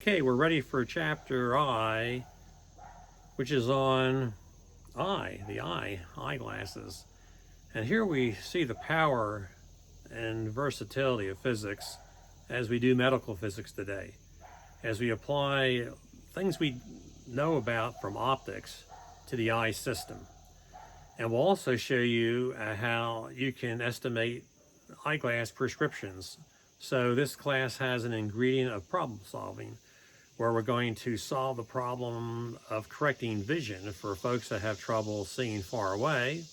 Okay, we're ready for chapter I, which is on the eyeglasses. And here we see the power and versatility of physics as we do medical physics today, as we apply things we know about from optics to the eye system. And we'll also show you how you can estimate eyeglass prescriptions. So this class has an ingredient of problem solving, where we're going to solve the problem of correcting vision for folks that have trouble seeing far away.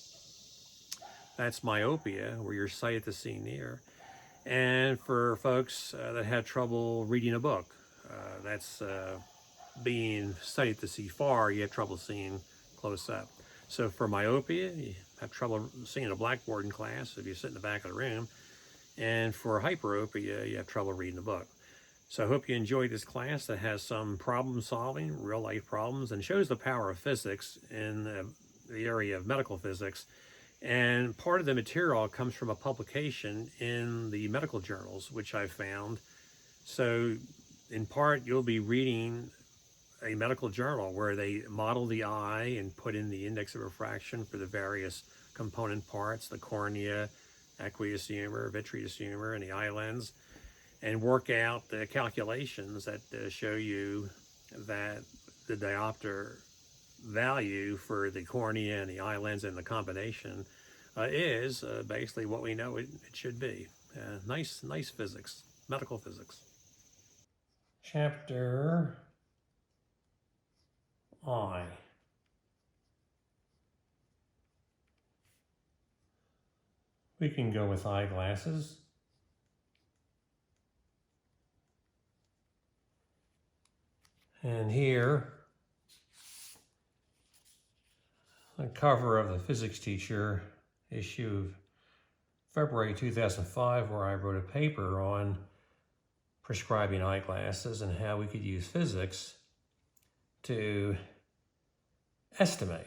That's myopia, where your sight to see near. And for folks that have trouble reading a book, that's being sighted to see far, you have trouble seeing close up. So for myopia, you have trouble seeing a blackboard in class if you sit in the back of the room. And for hyperopia, you have trouble reading a book. So I hope you enjoyed this class that has some problem solving, real life problems, and shows the power of physics in the area of medical physics. And part of the material comes from a publication in the medical journals, which I found. So in part, you'll be reading a medical journal where they model the eye and put in the index of refraction for the various component parts, the cornea, aqueous humor, vitreous humor, and the eye lens, and work out the calculations that show you that the diopter value for the cornea and the eye lens and the combination is basically what we know it should be. Nice physics, medical physics. Chapter I. We can go with eyeglasses. And here, the cover of the Physics Teacher issue of February 2005, where I wrote a paper on prescribing eyeglasses and how we could use physics to estimate,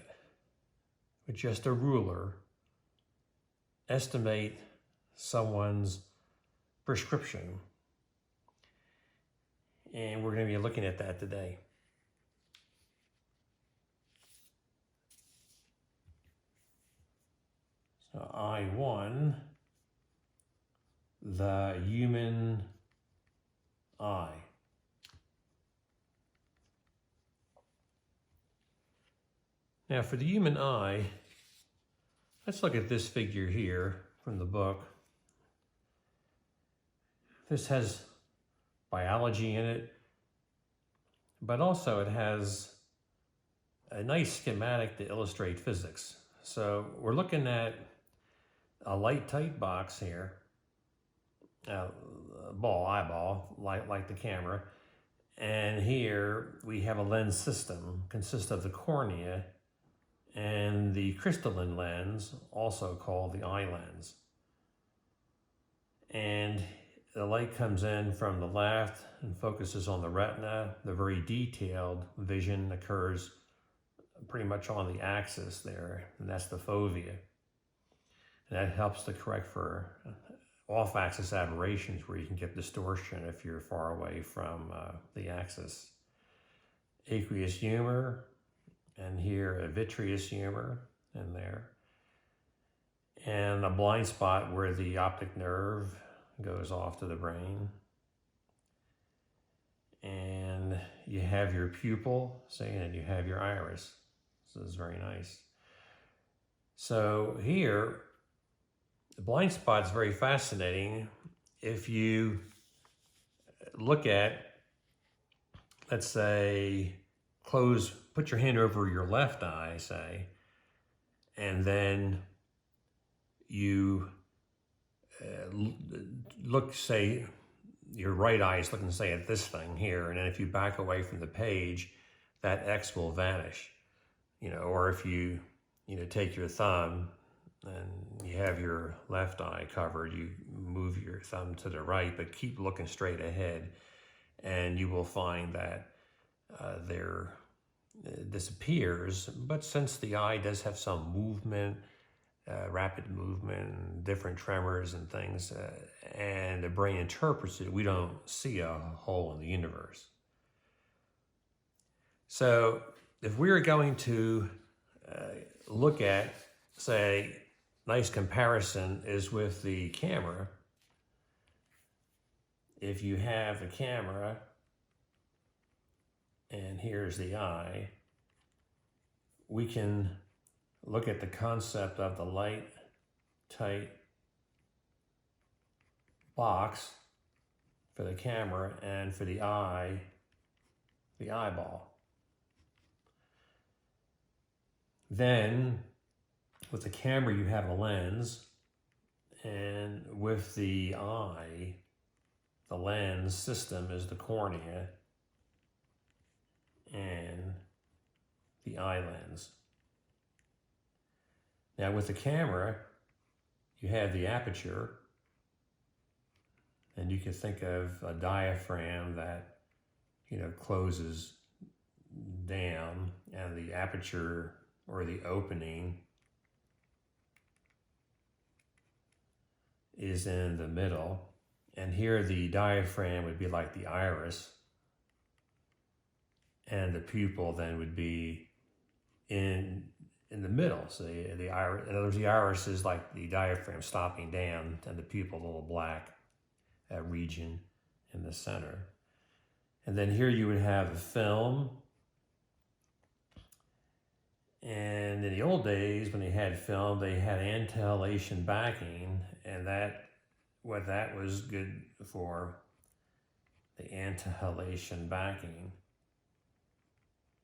with just a ruler, estimate someone's prescription. And we're going to be looking at that today. So I1, the human eye. Now for the human eye, let's look at this figure here from the book. This has biology in it, but also it has a nice schematic to illustrate physics. So we're looking at a light tight box here, eyeball, like the camera. And here we have a lens system, consists of the cornea and the crystalline lens, also called the eye lens. And the light comes in from the left and focuses on the retina. The very detailed vision occurs pretty much on the axis there, and that's the fovea. And that helps to correct for off-axis aberrations where you can get distortion if you're far away from the axis. Aqueous humor, and here a vitreous humor in there. And a blind spot where the optic nerve goes off to the brain. And you have your pupil, and you have your iris. This is very nice. So here, the blind spot is very fascinating. If you look at, let's say, put your hand over your left eye, say, and then you look, say, your right eye is looking, say, at this thing here, and then if you back away from the page, that X will vanish. Or if you, take your thumb and you have your left eye covered, you move your thumb to the right, but keep looking straight ahead, and you will find that there disappears. But since the eye does have some movement, rapid movement, different tremors and things, and the brain interprets it, we don't see a hole in the universe. So if we were going to look at, say, nice comparison is with the camera. If you have the camera, and here's the eye, we can look at the concept of the light tight box for the camera, and for the eye, the eyeball. Then with the camera you have a lens, and with the eye, the lens system is the cornea and the eye lens. Now with the camera, you have the aperture, and you can think of a diaphragm that, closes down, and the aperture or the opening is in the middle. And here the diaphragm would be like the iris, and the pupil then would be in the middle. So the iris, in other words, the iris is like the diaphragm stopping down, and the pupil, the little black region in the center. And then here you would have the film. And in the old days, when they had film, they had antihilation backing, and what that was good for, the antihilation backing.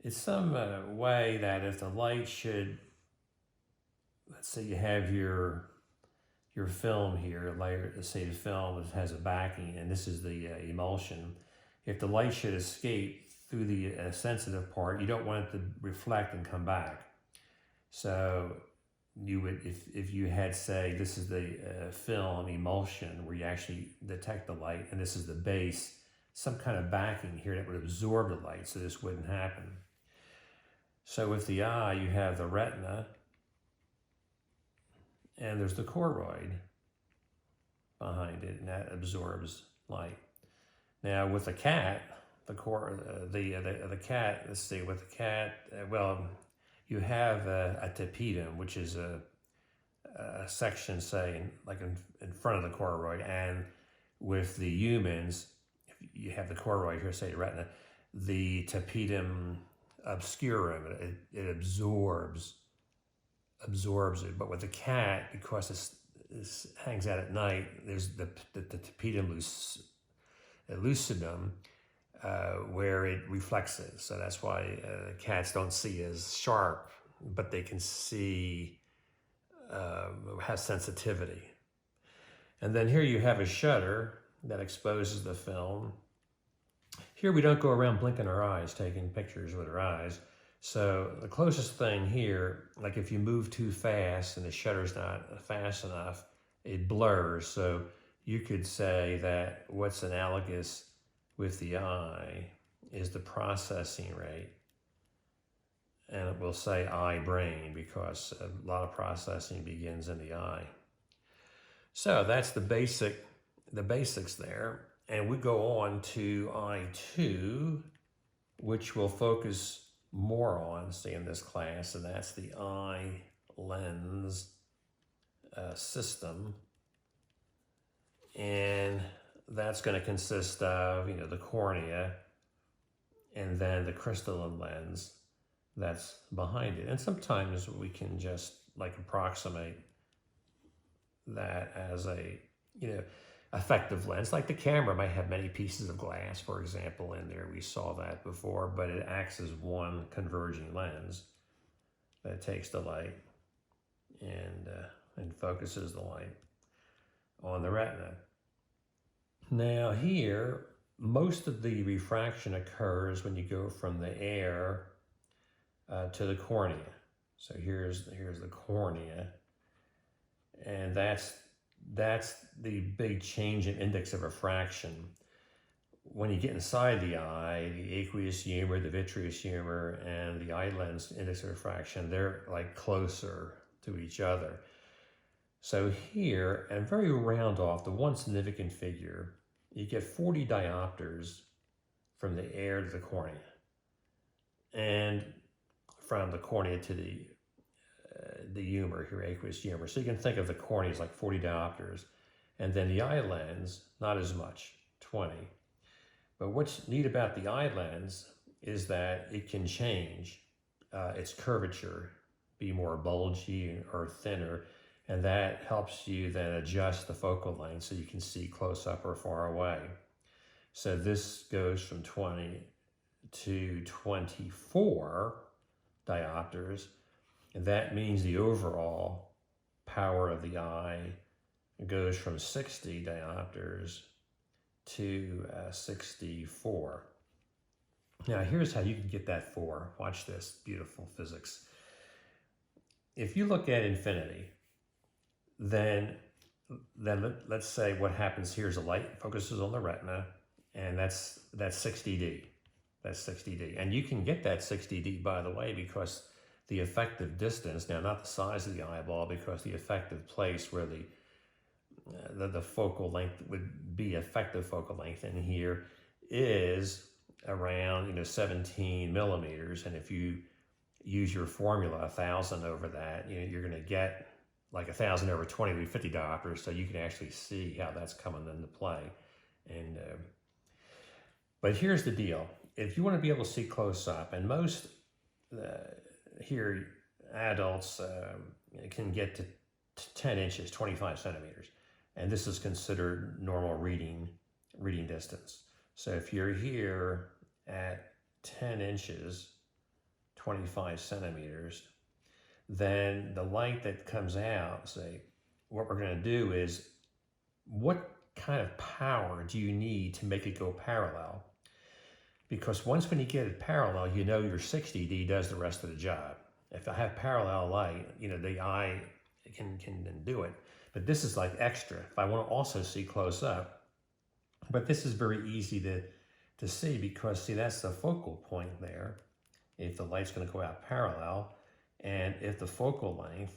It's some way that if the light should, let's say you have your film here, let's say the film has a backing, and this is the emulsion. If the light should escape through the sensitive part, you don't want it to reflect and come back. So you would, if you had, say, this is the film emulsion where you actually detect the light, and this is the base, some kind of backing here that would absorb the light, so this wouldn't happen. So with the eye, you have the retina, and there's the choroid behind it, and that absorbs light. Now with the cat, the cat, let's see, with the cat, you have a tapetum, which is a section, say, like in front of the choroid, and with the humans, if you have the choroid here, say the retina, the tapetum obscurum, it absorbs it. But with the cat, because it hangs out at night, there's the tapetum lucidum, where it reflects it. So that's why cats don't see as sharp, but they can see, has sensitivity. And then here you have a shutter that exposes the film. Here we don't go around blinking our eyes, taking pictures with our eyes. So the closest thing here, like if you move too fast and the shutter's not fast enough, it blurs. So you could say that what's analogous with the eye is the processing rate. And it will say eye brain because a lot of processing begins in the eye. So that's the basics there. And we go on to I2, which we'll focus more on, say, in this class, and that's the eye lens system. And that's going to consist of, the cornea, and then the crystalline lens that's behind it. And sometimes we can just approximate that as a, effective lens. Like the camera might have many pieces of glass, for example, in there. We saw that before, but it acts as one converging lens that takes the light and focuses the light on the retina. Now here, most of the refraction occurs when you go from the air to the cornea. So here's the cornea, and that's the big change in index of refraction. When you get inside the eye, the aqueous humor, the vitreous humor, and the eye lens index of refraction, they're closer to each other. So here, and very round off, the one significant figure, you get 40 diopters from the air to the cornea. and from the cornea to the humor here, aqueous humor. So you can think of the cornea as like 40 diopters, and then the eye lens, not as much, 20. But what's neat about the eye lens is that it can change its curvature, be more bulgy or thinner, and that helps you then adjust the focal length so you can see close up or far away. So this goes from 20 to 24 diopters, and that means the overall power of the eye goes from 60 diopters to 64. Now here's how you can get that 4. Watch this beautiful physics. If you look at infinity, then let's say what happens here is the light focuses on the retina, and that's 60D. That's 60D. And you can get that 60D, by the way, because the effective distance, now not the size of the eyeball, because the effective place where the focal length would be effective focal length in here is around 17 millimeters. And if you use your formula 1,000 over that, you're going to get like 1,000 over 20 would be 50 diopters. So you can actually see how that's coming into play. And but here's the deal: if you want to be able to see close up, and most here adults can get to 10 inches, 25 centimeters, and this is considered normal reading distance. So if you're here at 10 inches, 25 centimeters, then the light that comes out, say, what we're going to do is, what kind of power do you need to make it go parallel? Because once when you get it parallel, your 60D does the rest of the job. If I have parallel light, the eye can then do it. But this is like extra. If I want to also see close up, but this is very easy to see because, see, that's the focal point there. If the light's going to go out parallel, and if the focal length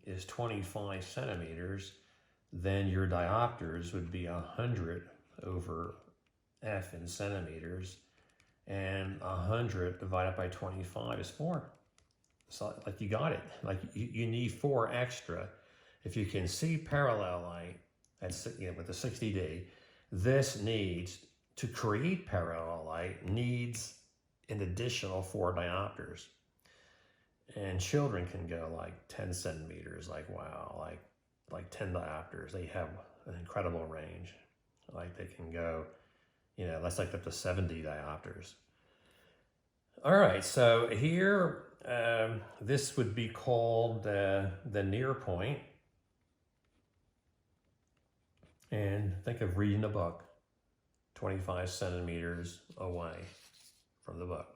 is 25 centimeters, then your diopters would be 100 over f in centimeters, and 100 divided by 25 is 4. So like you got it. Like you need 4 extra. If you can see parallel light, that's with the 60D, this needs to create parallel light needs an additional 4 diopters. And children can go like 10 centimeters, like wow, like 10 diopters. They have an incredible range. Like they can go, that's like up to 70 diopters. All right, so here, this would be called the near point. And think of reading a book 25 centimeters away from the book.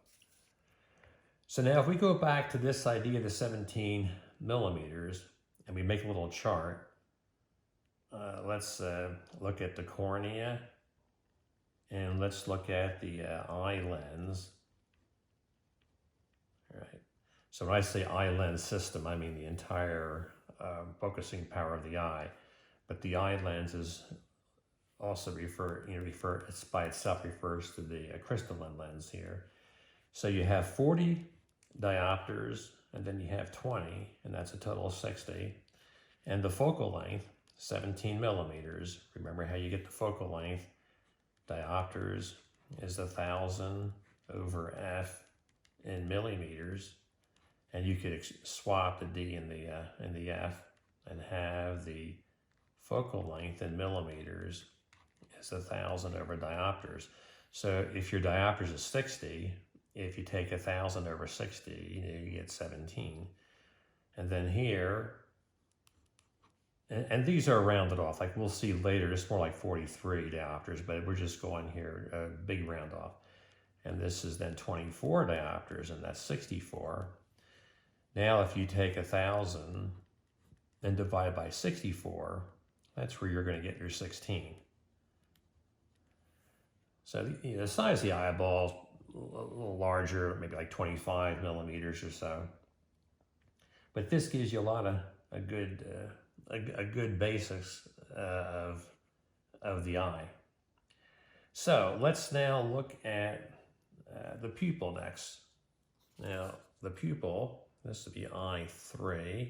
So now if we go back to this idea of the 17 millimeters and we make a little chart, let's look at the cornea and let's look at the eye lens. All right. So when I say eye lens system, I mean the entire focusing power of the eye. But the eye lens is also it's by itself refers to the crystalline lens here. So you have 40 diopters, and then you have 20, and that's a total of 60. And the focal length, 17 millimeters. Remember how you get the focal length. Diopters is 1,000 over f in millimeters. And you could swap the D and the F and have the focal length in millimeters is 1,000 over diopters. So if your diopters is 60, if you take 1,000 over 60, you get 17. And then here, and these are rounded off, like we'll see later, it's more like 43 diopters, but we're just going here, a big round off. And this is then 24 diopters, and that's 64. Now if you take 1,000 and divide by 64, that's where you're going to get your 16. So the size of the eyeball is a little larger, maybe like 25 millimeters or so. But this gives you a good basis of the eye. So let's now look at the pupil next. Now, the pupil, this would be I3.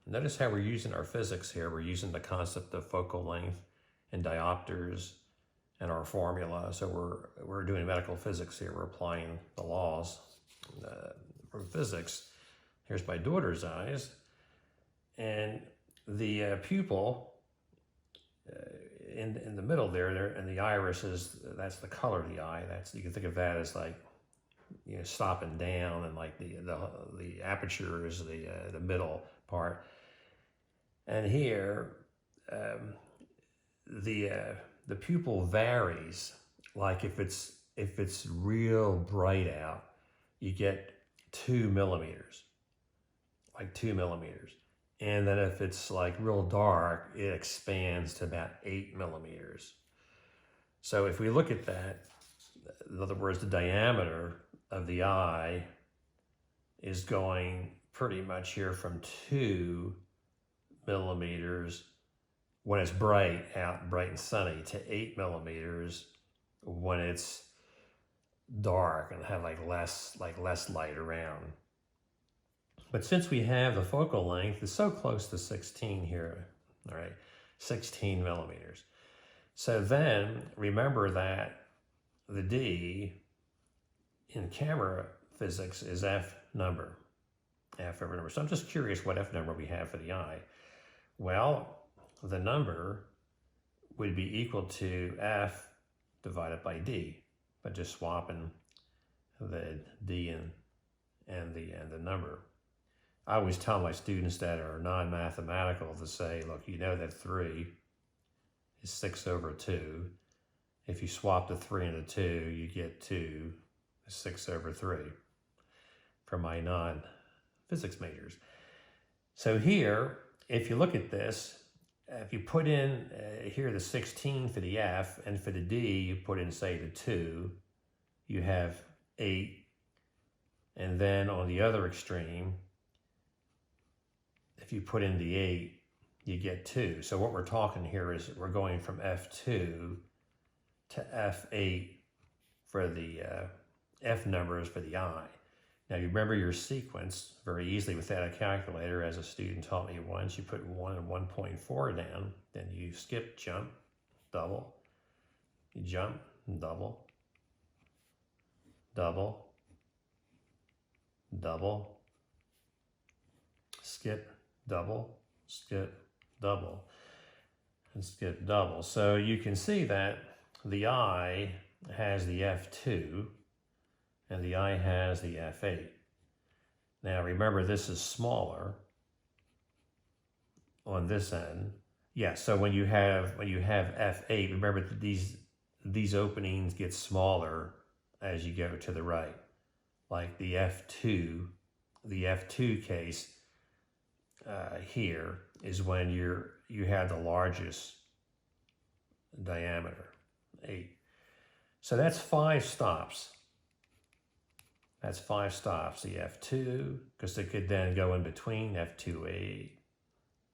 Notice how we're using our physics here. We're using the concept of focal length and diopters and our formula. So we're doing medical physics here. We're applying the laws from physics. Here's my daughter's eyes. And the pupil in the middle there, and the iris is, that's the color of the eye. That's, you can think of that as like, you know, stopping down, and like the aperture is the middle part. And here, the pupil varies. Like if it's real bright out, you get 2 millimeters, like 2 millimeters. And then if it's like real dark, it expands to about 8 millimeters. So if we look at that, in other words, the diameter of the eye is going pretty much here from 2 millimeters when it's bright out, bright and sunny, to 8 millimeters when it's dark and have like less light around. But since we have the focal length, it's so close to 16 here, all right, 16 millimeters. So then remember that the D in camera physics is F number, F over number. So I'm just curious what F number we have for the eye. Well, the number would be equal to F divided by D, but just swapping the D and the number. I always tell my students that are non-mathematical to say, look, you know that 3 is 6 over 2. If you swap the 3 and the 2, you get 2 is 6 over 3 for my non-physics majors. So here, if you look at this, if you put in here the 16 for the F, and for the D, you put in, say, the 2, you have 8. And then on the other extreme, if you put in the 8, you get 2. So what we're talking here is we're going from F2 to F8 for the F numbers for the eye. Now you remember your sequence very easily without a calculator. As a student taught me once, you put 1 and 1.4 down, then you skip, jump, double, you jump, double, double, double, skip, double, skip, double, and skip, double. So you can see that the eye has the F2 and the eye has the F8. Now remember, this is smaller on this end. Yeah, so when you have F8, remember that these openings get smaller as you go to the right. Like the F2 case here is when you have the largest diameter, 8. So that's 5 stops. That's 5 stops. The F2, because it could then go in between F2, 8,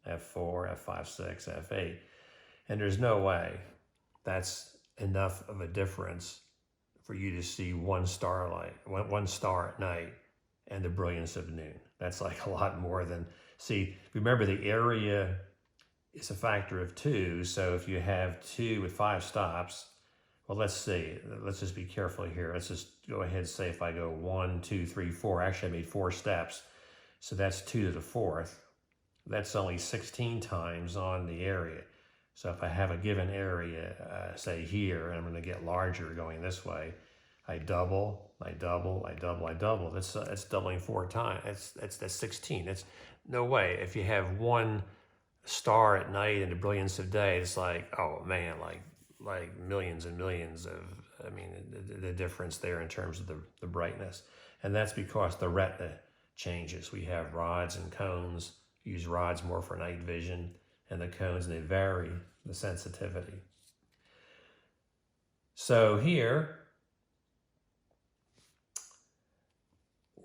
F4, F5, 6, F8. And there's no way that's enough of a difference for you to see one star at night and the brilliance of noon. That's like a lot more than, see, remember the area is a factor of 2. So if you have 2 with 5 stops, well, let's see, let's just be careful here. Let's just go ahead and say if I go 1, 2, 3, 4, actually I made 4 steps. So that's 2 to the 4th. That's only 16 times on the area. So if I have a given area, say here, and I'm gonna get larger going this way, I double, I double, I double, I double. That's doubling 4 times. That's 16. That's no way. If you have 1 star at night and the brilliance of day, it's like, oh man, like millions and millions of, I mean, the difference there in terms of the brightness. And that's because the retina changes. We have rods and cones, use rods more for night vision, and the cones, they vary the sensitivity. So here,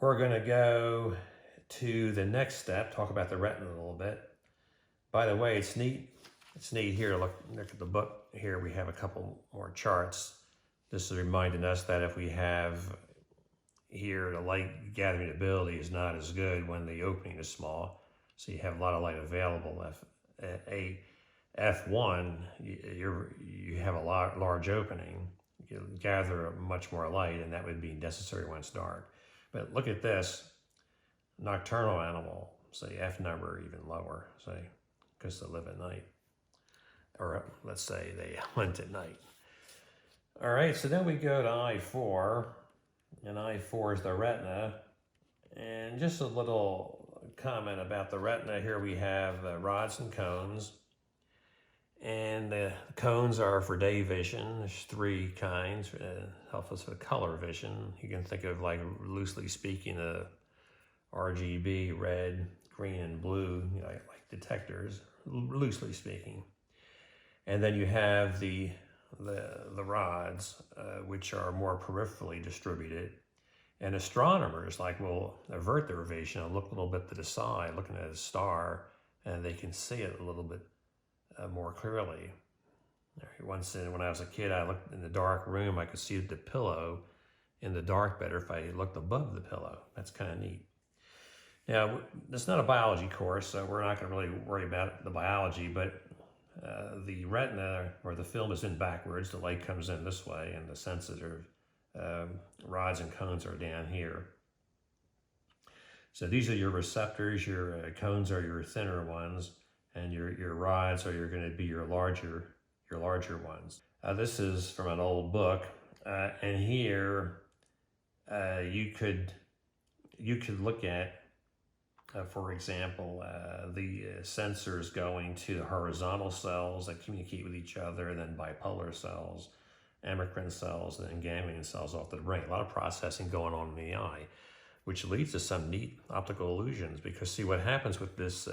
we're gonna go to the next step, talk about the retina a little bit. By the way, it's neat here, look at the book here, we have a couple more charts. This is reminding us that if we have, here the light gathering ability is not as good when the opening is small, so you have a lot of light available. F1, you have a large opening, you gather much more light, and that would be necessary when it's dark. But look at this nocturnal animal, say F number even lower, say, because they live at night. Or let's say they hunt at night. All right, so then we go to I4, and I4 is the retina. And just a little comment about the retina. Here we have rods and cones. And the cones are for day vision. There's three kinds. Help us with color vision. You can think of, like, loosely speaking, RGB, red, green, and blue, you know, like detectors, loosely speaking. And then you have the rods, which are more peripherally distributed. And astronomers, like, will avert their vision and look a little bit to the side, looking at a star, and they can see it a little bit more clearly. Once, when I was a kid, I looked in the dark room, I could see the pillow in the dark better if I looked above the pillow. That's kind of neat. Now, it's not a biology course, so we're not going to really worry about the biology, but the retina, or the film, is in backwards. The light comes in this way, and the sensitive rods and cones are down here. So these are your receptors. Your cones are your thinner ones, and your rods are going to be your larger ones. This is from an old book, and here you could look at, for example, the sensors going to the horizontal cells that communicate with each other, and then bipolar cells, amacrine cells, and then ganglion cells off to the brain. A lot of processing going on in the eye, which leads to some neat optical illusions. Because see, what happens with this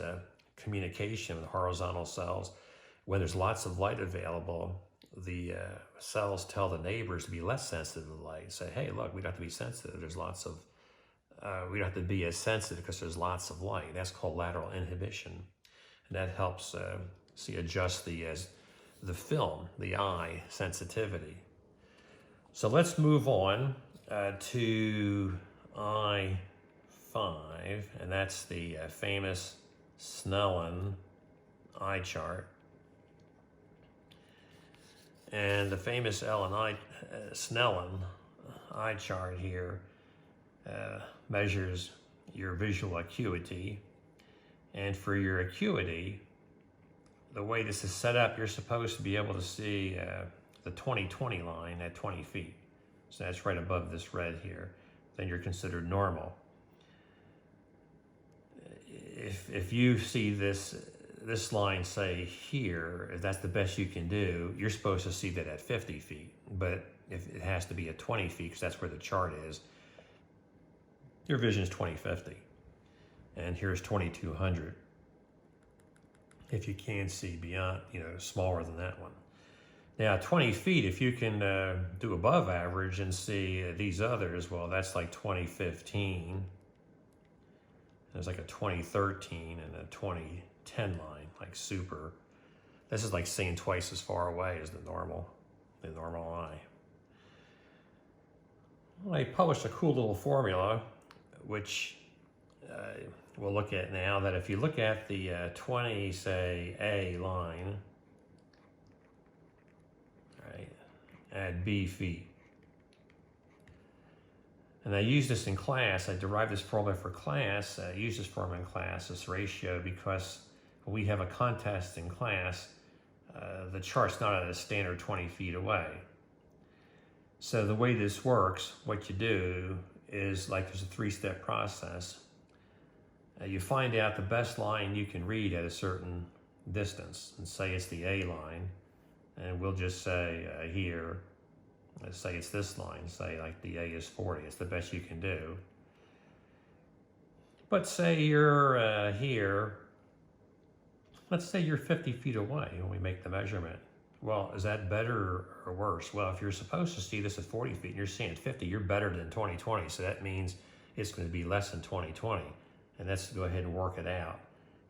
communication with horizontal cells, when there's lots of light available, the cells tell the neighbors to be less sensitive to the light. Say, hey, look, we don't have to be sensitive. There's lots of we don't have to be as sensitive because there's lots of light. That's called lateral inhibition, and that helps adjust the film, the eye sensitivity. So let's move on to I5, and that's the famous Snellen eye chart. And the famous Snellen eye chart here measures your visual acuity. And for your acuity, the way this is set up, you're supposed to be able to see the 20/20 line at 20 feet. So that's right above this red here. Then you're considered normal. If you see this line, say here, if that's the best you can do, you're supposed to see that at 50 feet. But if it has to be at 20 feet, because that's where the chart is, your vision is 20/50. And here's 2200. If you can see beyond, smaller than that one. Now, 20 feet, if you can do above average and see these others, well, that's like 2015. There's like a 2013 and a 2010 line, like super. This is like seeing twice as far away as the normal eye. Well, I published a cool little formula, which we'll look at now, that if you look at the 20, say, A line, right, at B feet. And I use this in class. I derived this formula for class. I use this formula in class, this ratio, because when we have a contest in class, the chart's not at a standard 20 feet away. So the way this works, what you do is, like, there's a three-step process. You find out the best line you can read at a certain distance, and say it's the A line, and we'll just say here, let's say it's this line, say like the A is 40, it's the best you can do. But say you're here, let's say you're 50 feet away when we make the measurement. Well, is that better or worse? Well, if you're supposed to see this at 40 feet and you're seeing 50, you're better than 20/20, so that means it's going to be less than 20/20. And let's go ahead and work it out.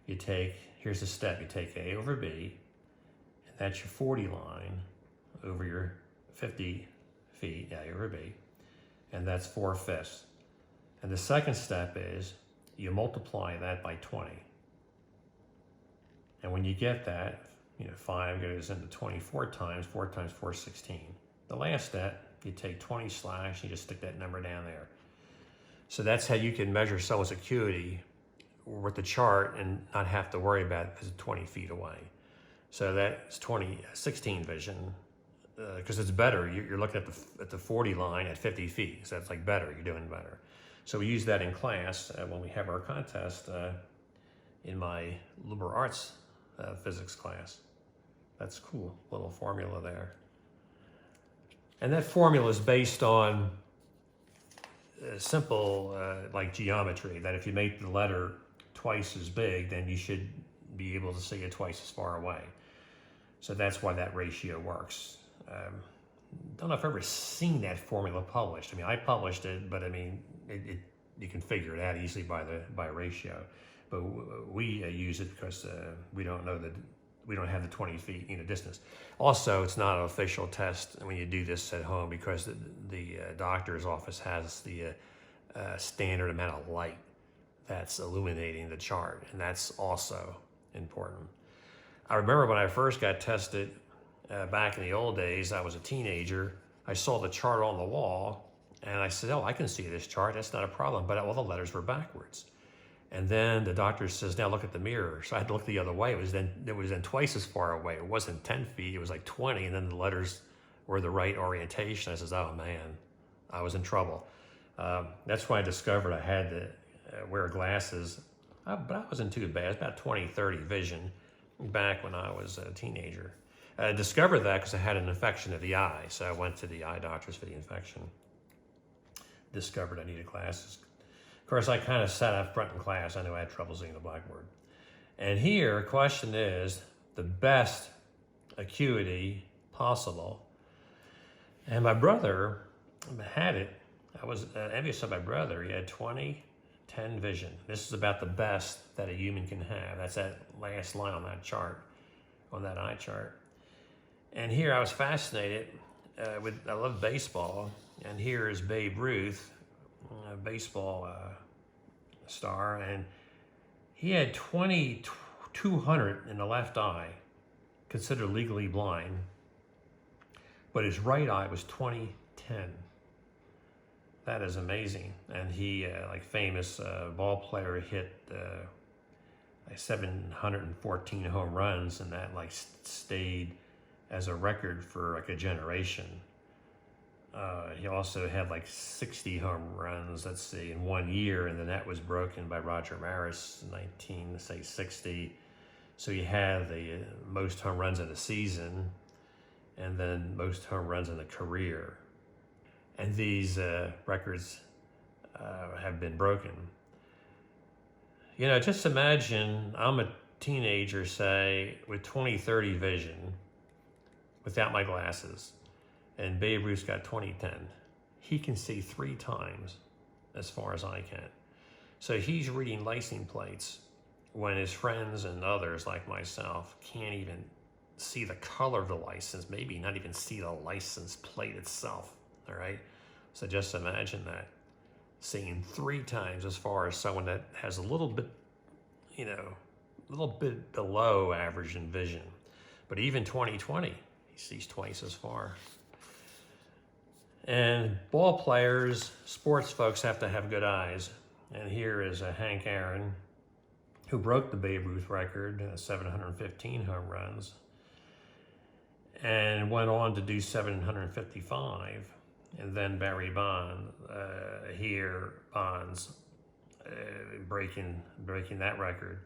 Here's the step, you take A over B, and that's your 40 line over your 50 feet, A over B, and that's 4/5. And the second step is you multiply that by 20. And when you get that, 5 goes into 24 times, 4 times 4 is 16. The last step, you take 20 slash, you just stick that number down there. So that's how you can measure someone's acuity with the chart and not have to worry about it because it's 20 feet away. So that's 16 vision, because it's better. You're looking at the 40 line at 50 feet, so that's like better, you're doing better. So we use that in class when we have our contest in my liberal arts physics class. That's cool, little formula there. And that formula is based on simple like geometry, that if you make the letter twice as big, then you should be able to see it twice as far away. So that's why that ratio works. Don't know if I've ever seen that formula published. I mean, I published it, but I mean, you can figure it out easily by ratio. But we use it because we don't have the 20 feet distance. Also, it's not an official test when you do this at home, because the doctor's office has the standard amount of light that's illuminating the chart, and that's also important. I remember when I first got tested back in the old days, I was a teenager. I saw the chart on the wall, and I said, "Oh, I can see this chart. That's not a problem." But all the letters were backwards. And then the doctor says, "Now look at the mirror." So I had to look the other way. It was then twice as far away. It wasn't 10 feet. It was like 20. And then the letters were the right orientation. I says, "Oh man, I was in trouble." That's why I discovered I had to wear glasses. But I wasn't too bad. It was about 20/30 vision back when I was a teenager. I discovered that because I had an infection of the eye. So I went to the eye doctors for the infection. Discovered I needed glasses. Of course, I kind of sat up front in class. I knew I had trouble seeing the blackboard. And here, question is the best acuity possible. And my brother had it. I was envious of my brother. He had 20/10 vision. This is about the best that a human can have. That's that last line on that chart, on that eye chart. And here I was fascinated I love baseball. And here is Babe Ruth, a baseball star, and he had 20/200 in the left eye, considered legally blind, but his right eye was 20/10. That is amazing. And he, like famous ball player, hit like 714 home runs, and that like stayed as a record for like a generation. He also had like 60 home runs, let's see, in 1 year, and then that was broken by Roger Maris in 1960. So he had the most home runs in a season, and then most home runs in a career. And these records have been broken. Just imagine I'm a teenager, say, with 20/30 vision, without my glasses. And Babe Ruth's got 20/10. He can see 3 times as far as I can. So he's reading license plates when his friends and others like myself can't even see the color of the license, maybe not even see the license plate itself, all right? So just imagine that, seeing 3 times as far as someone that has a little bit below average in vision. But even 20/20, he sees twice as far. And ball players, sports folks have to have good eyes. And here is Hank Aaron, who broke the Babe Ruth record, 715 home runs, and went on to do 755. And then Barry Bonds, breaking that record.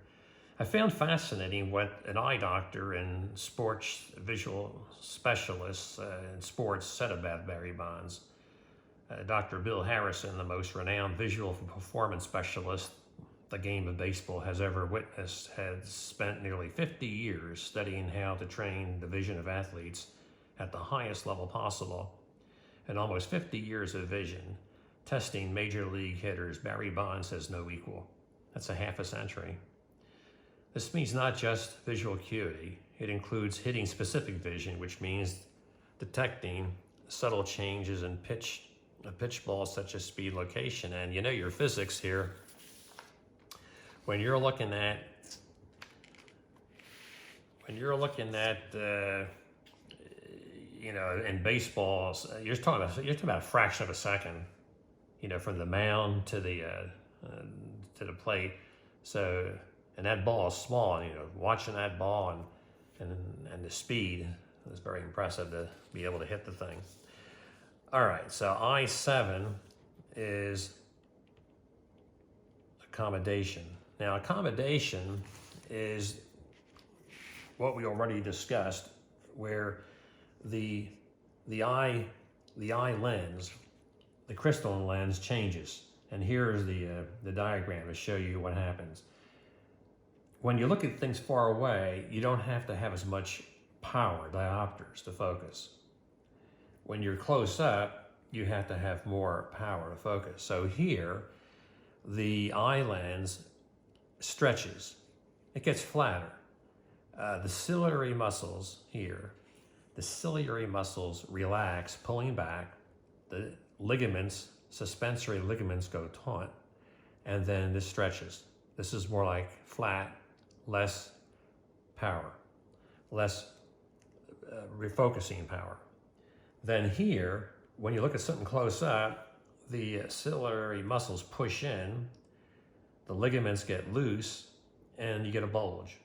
I found fascinating what an eye doctor and sports visual specialists in sports said about Barry Bonds. Dr. Bill Harrison, the most renowned visual performance specialist the game of baseball has ever witnessed, had spent nearly 50 years studying how to train the vision of athletes at the highest level possible, and almost 50 years of vision testing major league hitters. Barry Bonds has no equal. That's a half a century. This means not just visual acuity, it includes hitting specific vision, which means detecting subtle changes in pitch a pitch ball is such a speed location, and you know your physics here. When you're looking at you know, in baseballs, you're talking about a fraction of a second, you know, from the mound to the plate. So, and that ball is small, and, you know, watching that ball and the speed is very impressive to be able to hit the thing. All right, so I7 is accommodation. Now, accommodation is what we already discussed, where the eye lens, the crystalline lens, changes. And here's the diagram to show you what happens. When you look at things far away, you don't have to have as much power, diopters, to focus. When you're close up, you have to have more power to focus. So here, the eye lens stretches. It gets flatter. The ciliary muscles here, the ciliary muscles relax, pulling back. The ligaments, suspensory ligaments, go taut, and then this stretches. This is more like flat, less power, less refocusing power. Then here, when you look at something close up, the ciliary muscles push in, the ligaments get loose, and you get a bulge.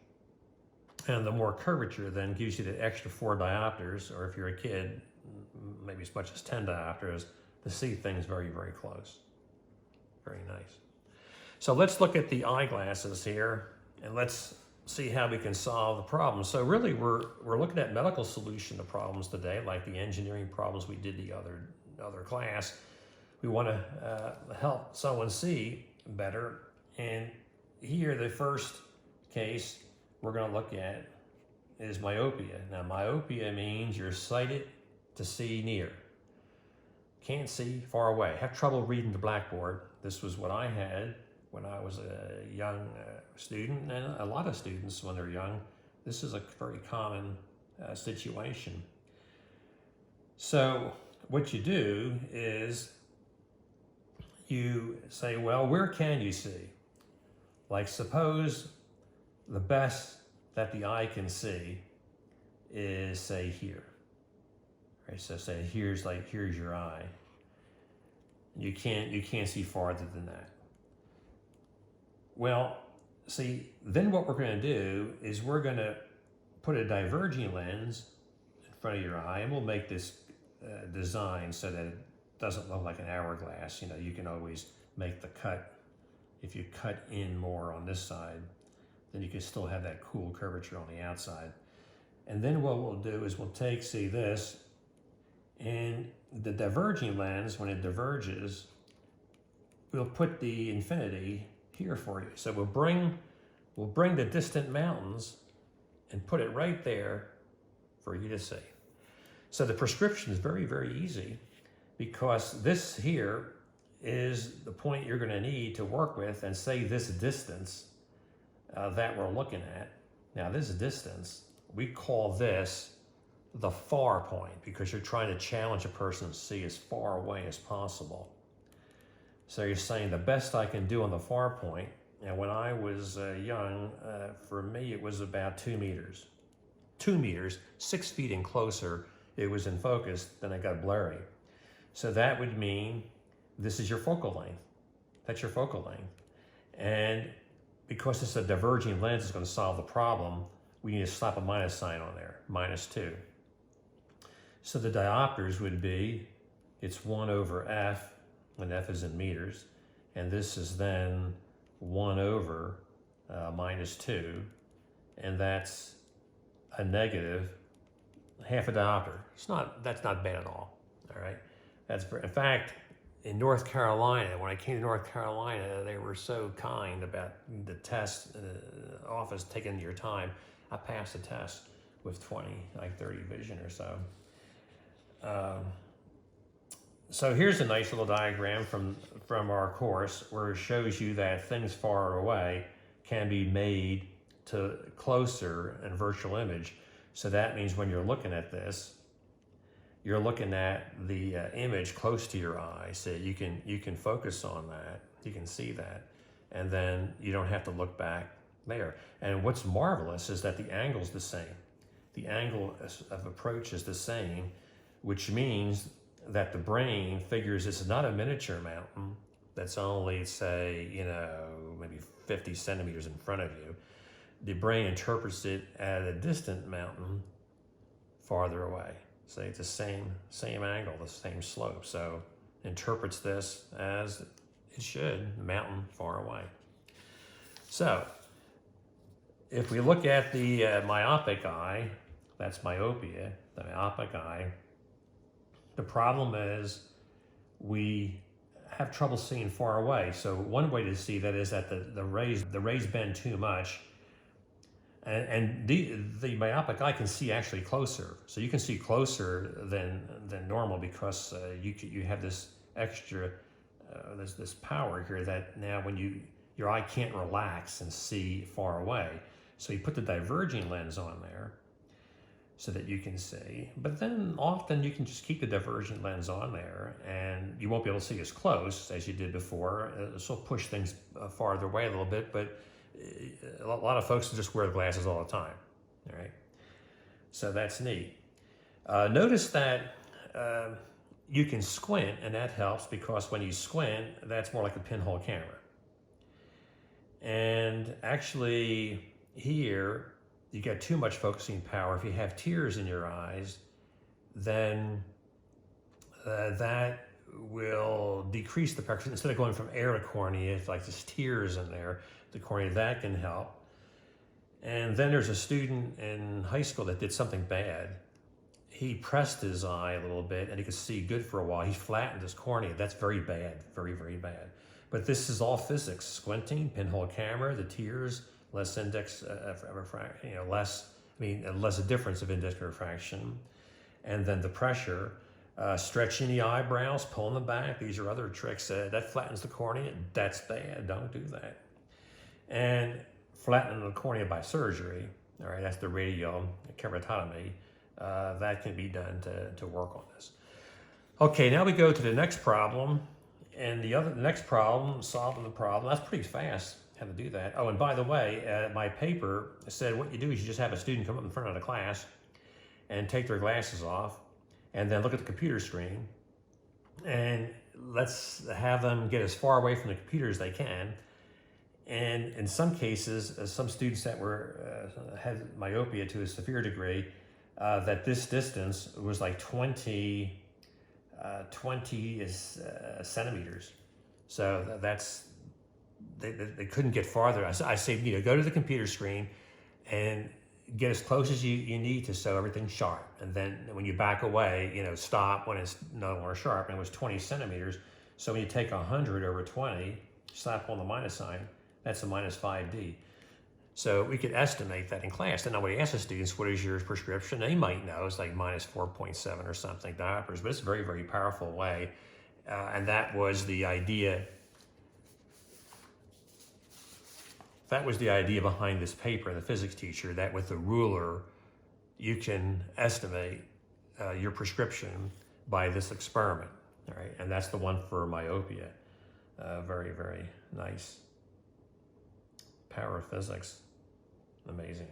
And the more curvature then gives you the extra 4 diopters, or if you're a kid, maybe as much as 10 diopters, to see things very, very close. Very nice. So let's look at the eyeglasses here, and let's see how we can solve the problem. So really, we're looking at medical solution to problems today, like the engineering problems we did the other class. We want to help someone see better. And here, the first case we're going to look at is myopia. Now, myopia means you're sighted to see near. Can't see far away. Have trouble reading the blackboard. This was what I had when I was a young student, and a lot of students when they're young. This is a very common situation. So what you do is you say, well, where can you see? Like, suppose the best that the eye can see is, say, here. Right, so say here's your eye. You can't see farther than that. Well, see, then what we're going to do is we're going to put a diverging lens in front of your eye, and we'll make this design so that it doesn't look like an hourglass. You know, you can always make the cut. If you cut in more on this side, then you can still have that cool curvature on the outside. And then what we'll do is we'll take, see this, and the diverging lens, when it diverges, we'll put the infinity here for you. So we'll bring the distant mountains and put it right there for you to see. So the prescription is very, very easy, because this here is the point you're going to need to work with, and say this distance that we're looking at. Now, this distance, we call this the far point, because you're trying to challenge a person to see as far away as possible. So you're saying the best I can do on the far point. Now, when I was young, for me, it was about 2 meters. 2 meters, 6 feet and closer, it was in focus, then it got blurry. So that would mean this is your focal length. That's your focal length. And because it's a diverging lens is going to solve the problem, we need to slap a minus sign on there, -2. So the diopters would be, it's 1 over f, when f is in meters, and this is then 1 over -2, and that's a negative half a diopter. That's not bad at all right? In fact, in North Carolina, when I came to North Carolina, they were so kind about the test office taking your time. I passed the test with 30 vision or so. So here's a nice little diagram from our course where it shows you that things far away can be made to closer in virtual image. So that means when you're looking at this, you're looking at the image close to your eye, so you can focus on that, you can see that, and then you don't have to look back there. And what's marvelous is that the angle's the same. The angle of approach is the same, which means that the brain figures this is not a miniature mountain that's only, say, maybe 50 centimeters in front of you. The brain interprets it at a distant mountain farther away. So it's the same angle, the same slope. So interprets this as it should, the mountain far away. So if we look at the myopic eye, that's myopia, the myopic eye, the problem is we have trouble seeing far away. So one way to see that is that the rays bend too much, and the myopic eye can see actually closer. So you can see closer than normal because you have this extra this power here that now when your eye can't relax and see far away. So you put the diverging lens on there so that you can see, but then often you can just keep the divergent lens on there and you won't be able to see as close as you did before. This will push things farther away a little bit, but a lot of folks just wear the glasses all the time, all right? So that's neat. Notice that you can squint, and that helps because when you squint, that's more like a pinhole camera. And actually here, you get too much focusing power. If you have tears in your eyes, then that will decrease the pressure. Instead of going from air to cornea, it's like there's tears in there, the cornea, that can help. And then there's a student in high school that did something bad. He pressed his eye a little bit and he could see good for a while. He flattened his cornea. That's very bad, very, very bad. But this is all physics: squinting, pinhole camera, the tears, less index of refraction, less a difference of index of refraction, and then the pressure, stretching the eyebrows, pulling them back. These are other tricks that flattens the cornea. That's bad. Don't do that. And flattening the cornea by surgery, all right, that's the radial keratotomy. That can be done to work on this. Okay, now we go to the next problem, and the next problem, solving the problem. That's pretty fast. How to do that. Oh, and by the way, my paper said what you do is you just have a student come up in front of the class and take their glasses off and then look at the computer screen, and let's have them get as far away from the computer as they can. And in some cases, some students that had myopia to a severe degree, that this distance was like 20 centimeters. So that's, they couldn't get farther. I say, go to the computer screen and get as close as you need to so everything's sharp. And then when you back away, stop when it's no longer sharp. And it was 20 centimeters. So when you take 100 over 20, slap on the minus sign, that's a minus 5D. So we could estimate that in class. And now when you ask the students, what is your prescription? They might know it's like minus 4.7 or something diopters, but it's a very, very powerful way. And that was the idea. That was the idea behind this paper, the physics teacher, that with the ruler, you can estimate your prescription by this experiment, all right? And that's the one for myopia. Very, very nice. Power of physics, amazing.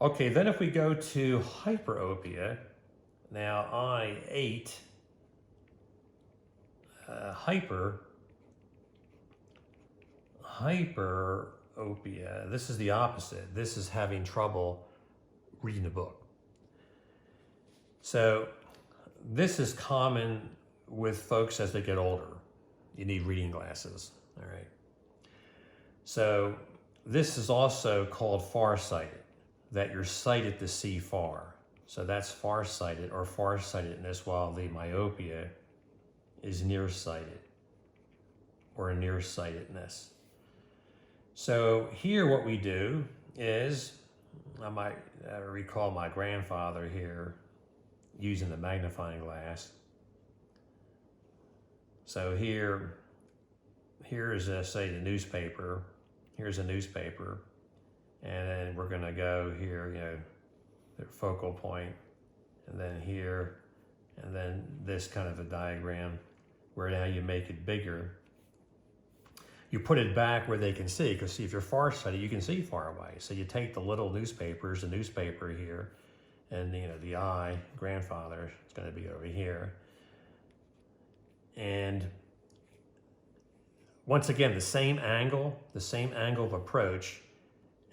Okay, then if we go to hyperopia, now I8, hyperopia, this is the opposite. This is having trouble reading a book. So this is common with folks as they get older. You need reading glasses, all right? So this is also called farsighted, that you're sighted to see far. So that's farsighted or farsightedness, while the myopia is nearsighted or nearsightedness. So here what we do is, I might recall my grandfather here using the magnifying glass. So here is, say, the newspaper. Here's a newspaper, and then we're going to go here, the focal point, and then here, And then this kind of a diagram where now you make it bigger. You put it back where they can see, because see, if you're farsighted, you can see far away. So you take the little newspapers, the newspaper here, and the eye, grandfather, is going to be over here. And once again, the same angle of approach,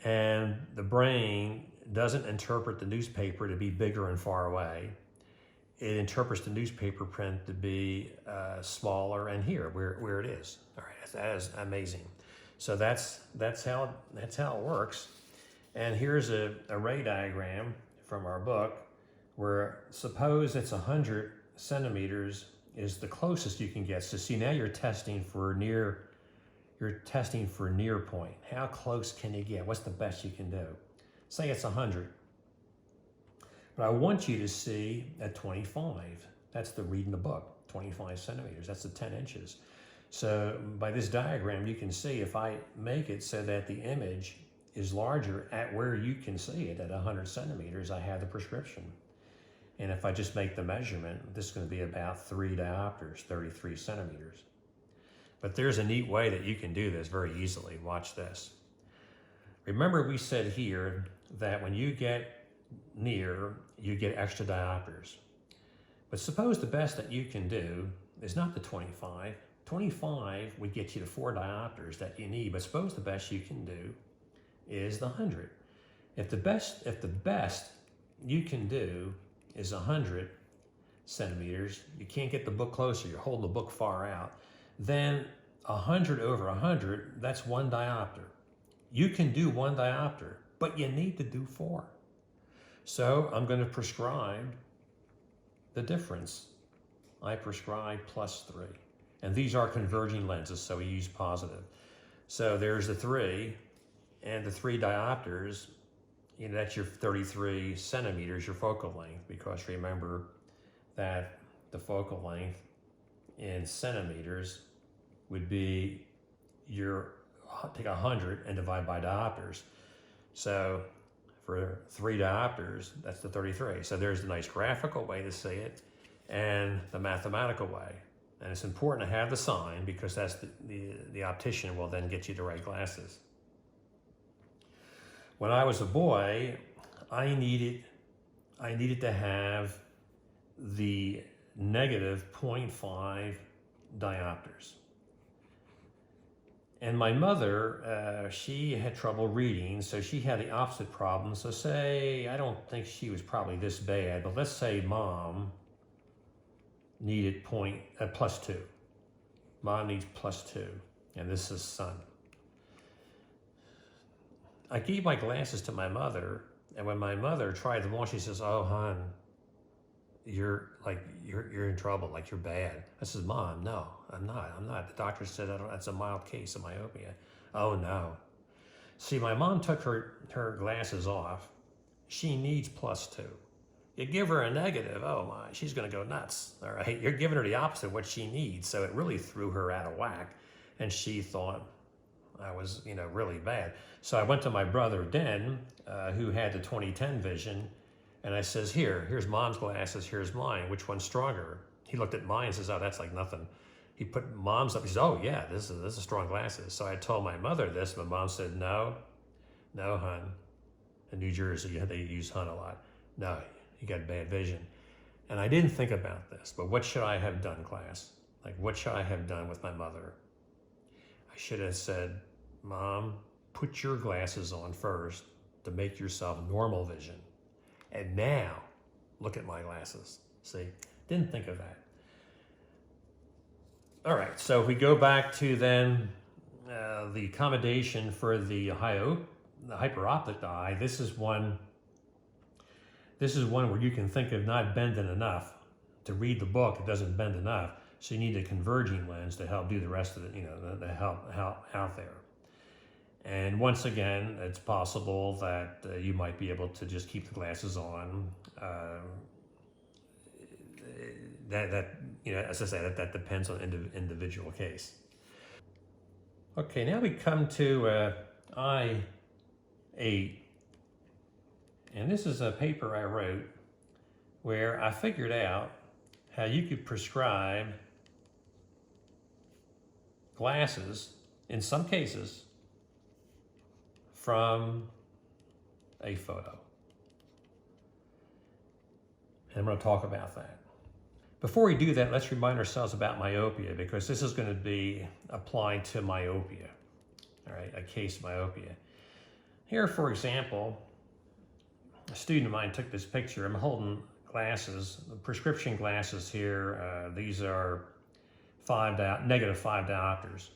and the brain doesn't interpret the newspaper to be bigger and far away. It interprets the newspaper print to be smaller and here, where it is. All right, that is amazing. So that's how it works. And here's a ray diagram from our book, where suppose it's 100 centimeters is the closest you can get. So see, now you're testing for near point. How close can you get? What's the best you can do? Say it's 100. But I want you to see at 25. That's the reading the book, 25 centimeters. That's the 10 inches. So by this diagram, you can see if I make it so that the image is larger at where you can see it at 100 centimeters, I have the prescription. And if I just make the measurement, this is going to be about 3 diopters, 33 centimeters. But there's a neat way that you can do this very easily. Watch this. Remember we said here that when you get near, you get extra diopters. But suppose the best that you can do is not the 25. 25 would get you to 4 diopters that you need, but suppose the best you can do is the 100. If the best you can do is 100 centimeters, you can't get the book closer, you're holding the book far out, then 100 over 100, that's 1 diopter. You can do 1 diopter, but you need to do 4. So I'm going to prescribe the difference. I prescribe +3. And these are converging lenses, so we use positive. So there's the 3, and the 3 diopters, that's your 33 centimeters, your focal length, because remember that the focal length in centimeters would be take 100 and divide by diopters. So for 3 diopters, that's the 33. So there's the nice graphical way to see it and the mathematical way. And it's important to have the sign, because that's the optician will then get you the right glasses. When I was a boy, I needed to have the negative 0.5 diopters. And my mother, she had trouble reading, so she had the opposite problem. So say, I don't think she was probably this bad, but let's say mom needed +2. Mom needs +2, and this is son. I gave my glasses to my mother, and when my mother tried them on, she says, "Oh, hon, you're in trouble, like you're bad." I says, "Mom, no, I'm not. The doctor said that's a mild case of myopia." "Oh no." See, my mom took her glasses off. She needs +2. You give her a negative, oh my, she's gonna go nuts, all right? You're giving her the opposite of what she needs, so it really threw her out of whack, and she thought I was, really bad. So I went to my brother, Den, who had the 20/10 vision, and I says, here's mom's glasses, here's mine, which one's stronger? He looked at mine and says, "Oh, that's like nothing." He put mom's up, he says, "Oh yeah, this is strong glasses." So I told my mother this, but mom said, no, hon. In New Jersey, they use hun a lot. "No, you got bad vision." And I didn't think about this, but what should I have done, class? Like, what should I have done with my mother? I should have said, "Mom, put your glasses on first to make yourself normal vision. And now, look at my glasses." See, didn't think of that. All right, so if we go back to then the accommodation for the hyperopic eye, this is one where you can think of not bending enough to read the book. It doesn't bend enough, so you need a converging lens to help do the rest of it, to help out there. And once again, it's possible that you might be able to just keep the glasses on. As I said, that depends on individual case. Okay, now we come to I-8. And this is a paper I wrote where I figured out how you could prescribe glasses, in some cases, from a photo. And I'm going to talk about that. Before we do that, let's remind ourselves about myopia, because this is going to be applied to myopia, all right, a case of myopia. Here, for example, a student of mine took this picture. I'm holding glasses, prescription glasses here. These are negative 5 diopters.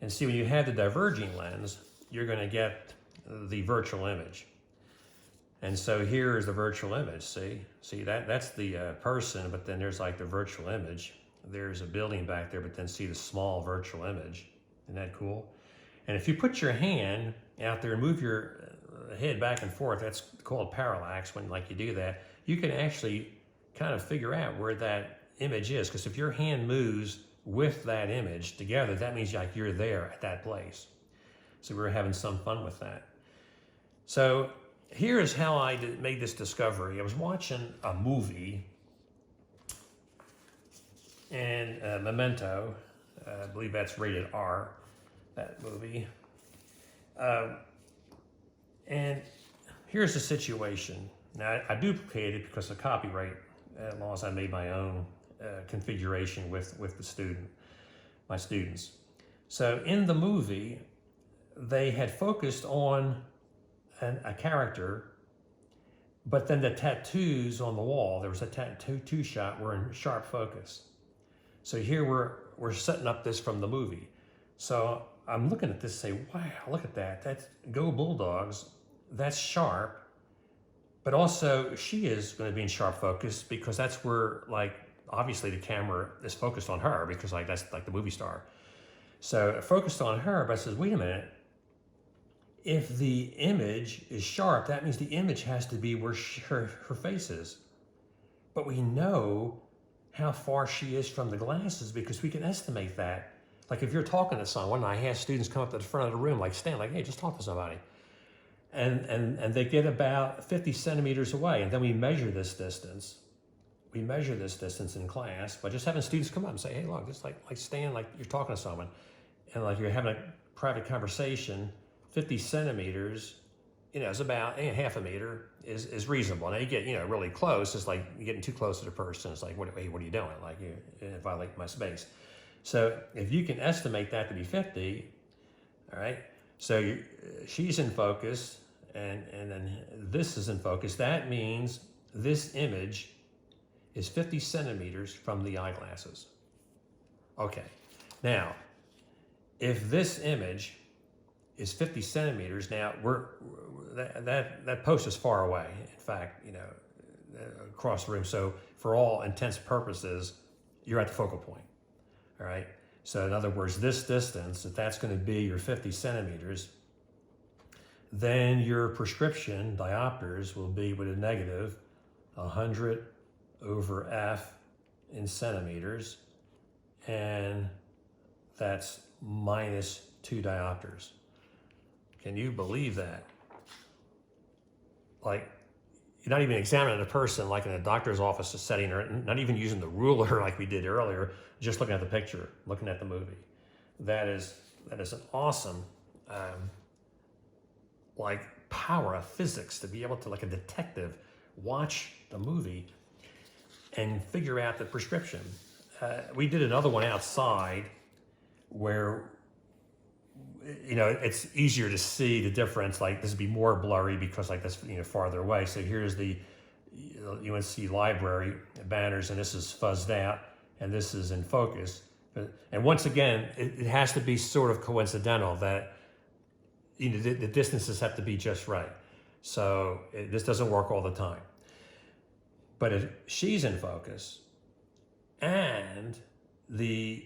And see, when you have the diverging lens, you're going to get the virtual image. And so here is the virtual image. See that's the person, but then there's like the virtual image. There's a building back there, but then see the small virtual image. Isn't that cool? And if you put your hand out there and move your head back and forth, that's called parallax. When like you do that, you can actually kind of figure out where that image is. Because if your hand moves with that image together, that means like you're there at that place. So we were having some fun with that. So here is how I made this discovery. I was watching a movie, and Memento, I believe that's rated R, that movie. And here's the situation. Now, I duplicated because of copyright laws. I made my own configuration with my students. So in the movie, they had focused on a character, but then the tattoos on the wall, there was a tattoo shot, were in sharp focus. So here we're setting up this from the movie. So I'm looking at this and say, wow, look at that. That's Go Bulldogs. That's sharp. But also she is going to be in sharp focus because that's where, like, obviously the camera is focused on her because like that's like the movie star. So it focused on her, but I says, wait a minute. If the image is sharp, that means the image has to be where her face is. But we know how far she is from the glasses because we can estimate that. Like if you're talking to someone, I have students come up to the front of the room, like stand, like, hey, just talk to somebody. And they get about 50 centimeters away, and then we measure this distance. We measure this distance in class by just having students come up and say, hey, look, just like stand like you're talking to someone. And like you're having a private conversation. 50 centimeters, is about half a meter is reasonable. Now you get, really close. It's like you're getting too close to the person. It's like, hey, what are you doing? Like you violate my space. So if you can estimate that to be 50, all right. So she's in focus, and then this is in focus. That means this image is 50 centimeters from the eyeglasses. Okay. Now, if this image is 50 centimeters. Now that post is far away. In fact, across the room. So for all intents and purposes, you're at the focal point. All right. So in other words, this distance, if that's going to be your 50 centimeters, then your prescription diopters will be with a negative 100 over f in centimeters, and that's minus 2 diopters. Can you believe that? Like, you're not even examining a person like in a doctor's office setting, or not even using the ruler like we did earlier, just looking at the picture, looking at the movie. That is an awesome, power of physics to be able to, like a detective, watch the movie and figure out the prescription. We did another one outside where it's easier to see the difference. Like this would be more blurry because like that's farther away. So here's the UNC library banners, and this is fuzzed out, and this is in focus. And once again, it has to be sort of coincidental that the distances have to be just right. So this doesn't work all the time. But if she's in focus and the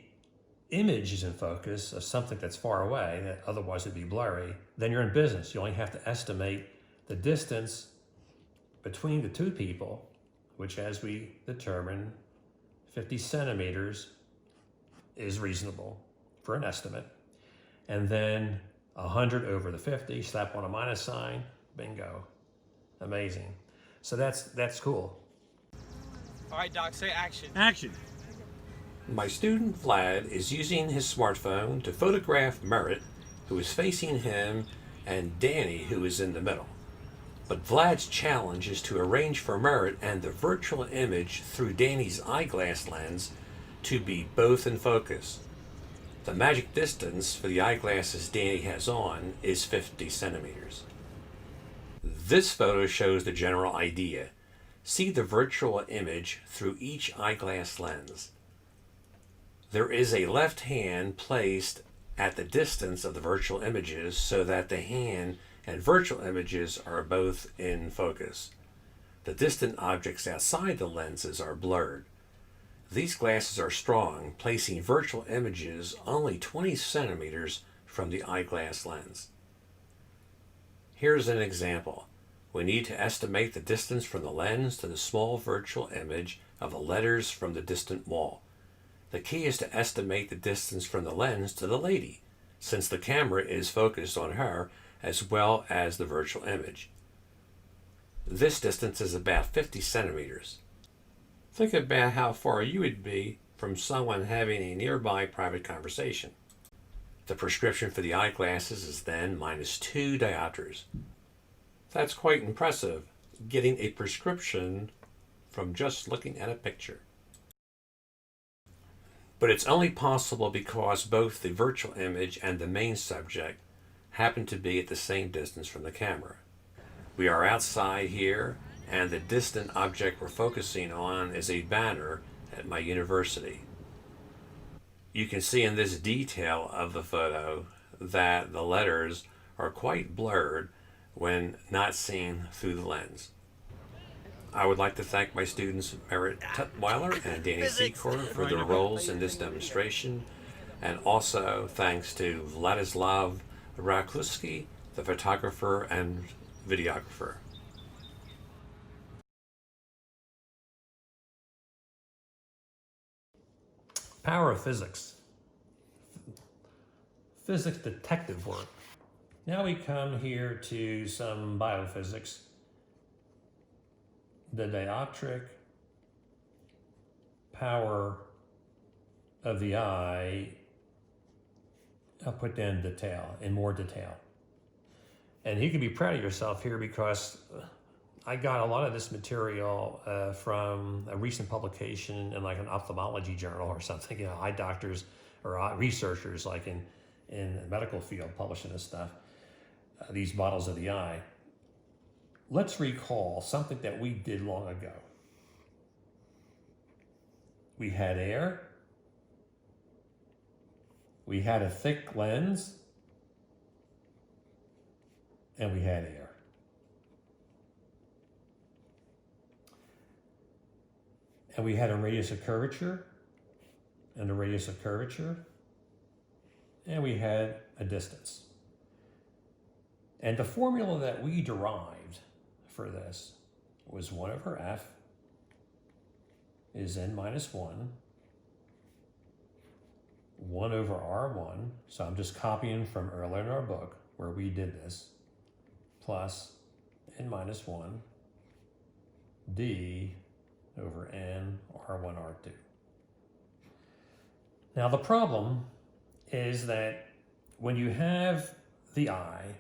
image is in focus of something that's far away, that otherwise would be blurry, then you're in business. You only have to estimate the distance between the two people, which, as we determined, 50 centimeters is reasonable for an estimate. And then 100 over the 50, slap on a minus sign, bingo. Amazing. So that's cool. All right, Doc, say action. Action. My student Vlad is using his smartphone to photograph Merritt, who is facing him, and Danny, who is in the middle. But Vlad's challenge is to arrange for Merritt and the virtual image through Danny's eyeglass lens to be both in focus. The magic distance for the eyeglasses Danny has on is 50 centimeters. This photo shows the general idea. See the virtual image through each eyeglass lens. There is a left hand placed at the distance of the virtual images so that the hand and virtual images are both in focus. The distant objects outside the lenses are blurred. These glasses are strong, placing virtual images only 20 centimeters from the eyeglass lens. Here's an example. We need to estimate the distance from the lens to the small virtual image of the letters from the distant wall. The key is to estimate the distance from the lens to the lady, since the camera is focused on her as well as the virtual image. This distance is about 50 centimeters. Think about how far you would be from someone having a nearby private conversation. The prescription for the eyeglasses is then -2 diopters. That's quite impressive, getting a prescription from just looking at a picture. But it's only possible because both the virtual image and the main subject happen to be at the same distance from the camera. We are outside here, and the distant object we're focusing on is a banner at my university. You can see in this detail of the photo that the letters are quite blurred when not seen through the lens. I would like to thank my students Merritt Tutwiler and Danny Secor for their roles in this demonstration, and also thanks to Vladislav Rakuski, the photographer and videographer. Power of physics. Physics detective work. Now we come here to some biophysics. The dioptric power of the eye, I'll put down detail, in more detail. And you can be proud of yourself here because I got a lot of this material from a recent publication in like an ophthalmology journal or something. You know, eye doctors or eye researchers like in the medical field publishing this stuff, these models of the eye. Let's recall something that we did long ago. We had air. We had a thick lens. And we had air. And we had a radius of curvature and a radius of curvature. And we had a distance. And the formula that we derived for this was 1 over f is n minus 1, 1 over r1, so I'm just copying from earlier in our book where we did this, plus n minus 1 d over n r1 r2. Now the problem is that when you have the eye,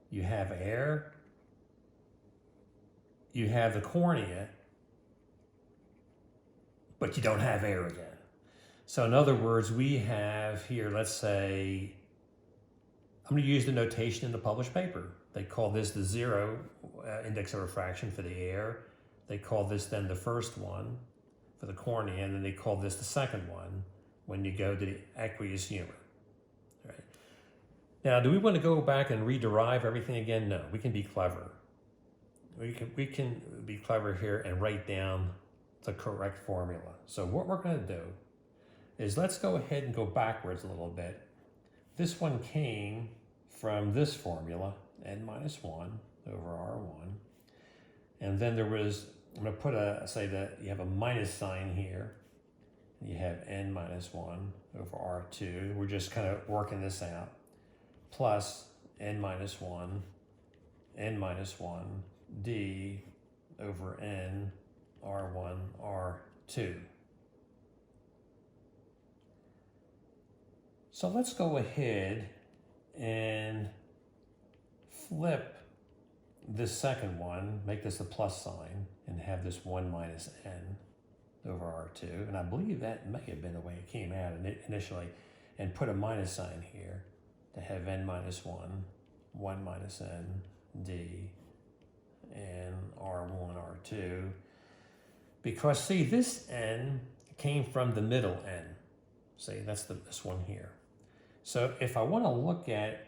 you have air, you have the cornea, but you don't have air again. So in other words, we have here, let's say, I'm going to use the notation in the published paper. They call this the 0 index of refraction for the air. They call this then the first one for the cornea, and then they call this the second one when you go to the aqueous humor. Right. Now, do we want to go back and rederive everything again? No, we can be clever. We can be clever here and write down the correct formula. So what we're going to do is let's go ahead and go backwards a little bit. This one came from this formula, n minus 1 over r1. And then there was, I'm going to put say that you have a minus sign here. You have n minus 1 over r2. We're just kind of working this out. Plus n minus 1 d over n R1, R2. So let's go ahead and flip this second one, make this a plus sign, and have this 1 minus n over R2. And I believe that may have been the way it came out initially. And put a minus sign here to have n minus 1, 1 minus n, d, and R1, R2. Because, see, this n came from the middle n. See, that's this one here. So if I want to look at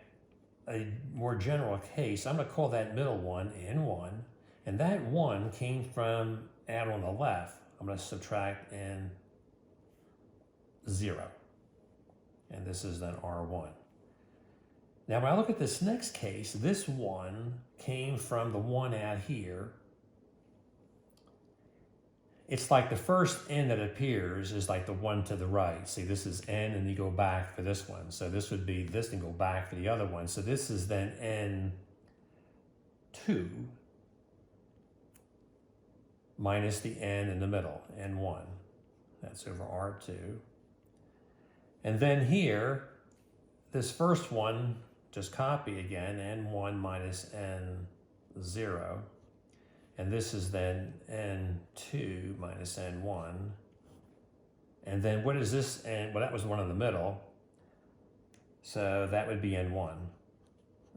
a more general case, I'm going to call that middle one n1. And that 1 came from out on the left. I'm going to subtract n 0. And this is then R1. Now when I look at this next case, this 1 came from the 1 out here. It's like the first n that appears is like the 1 to the right. See, this is n and you go back for this one. So this would be this and go back for the other one. So this is then n2 minus the n in the middle, n1. That's over R2. And then here, this first one, just copy again, n1 minus n0. And this is then n2 minus n1. And then what is this n? Well, that was one in the middle. So that would be n1.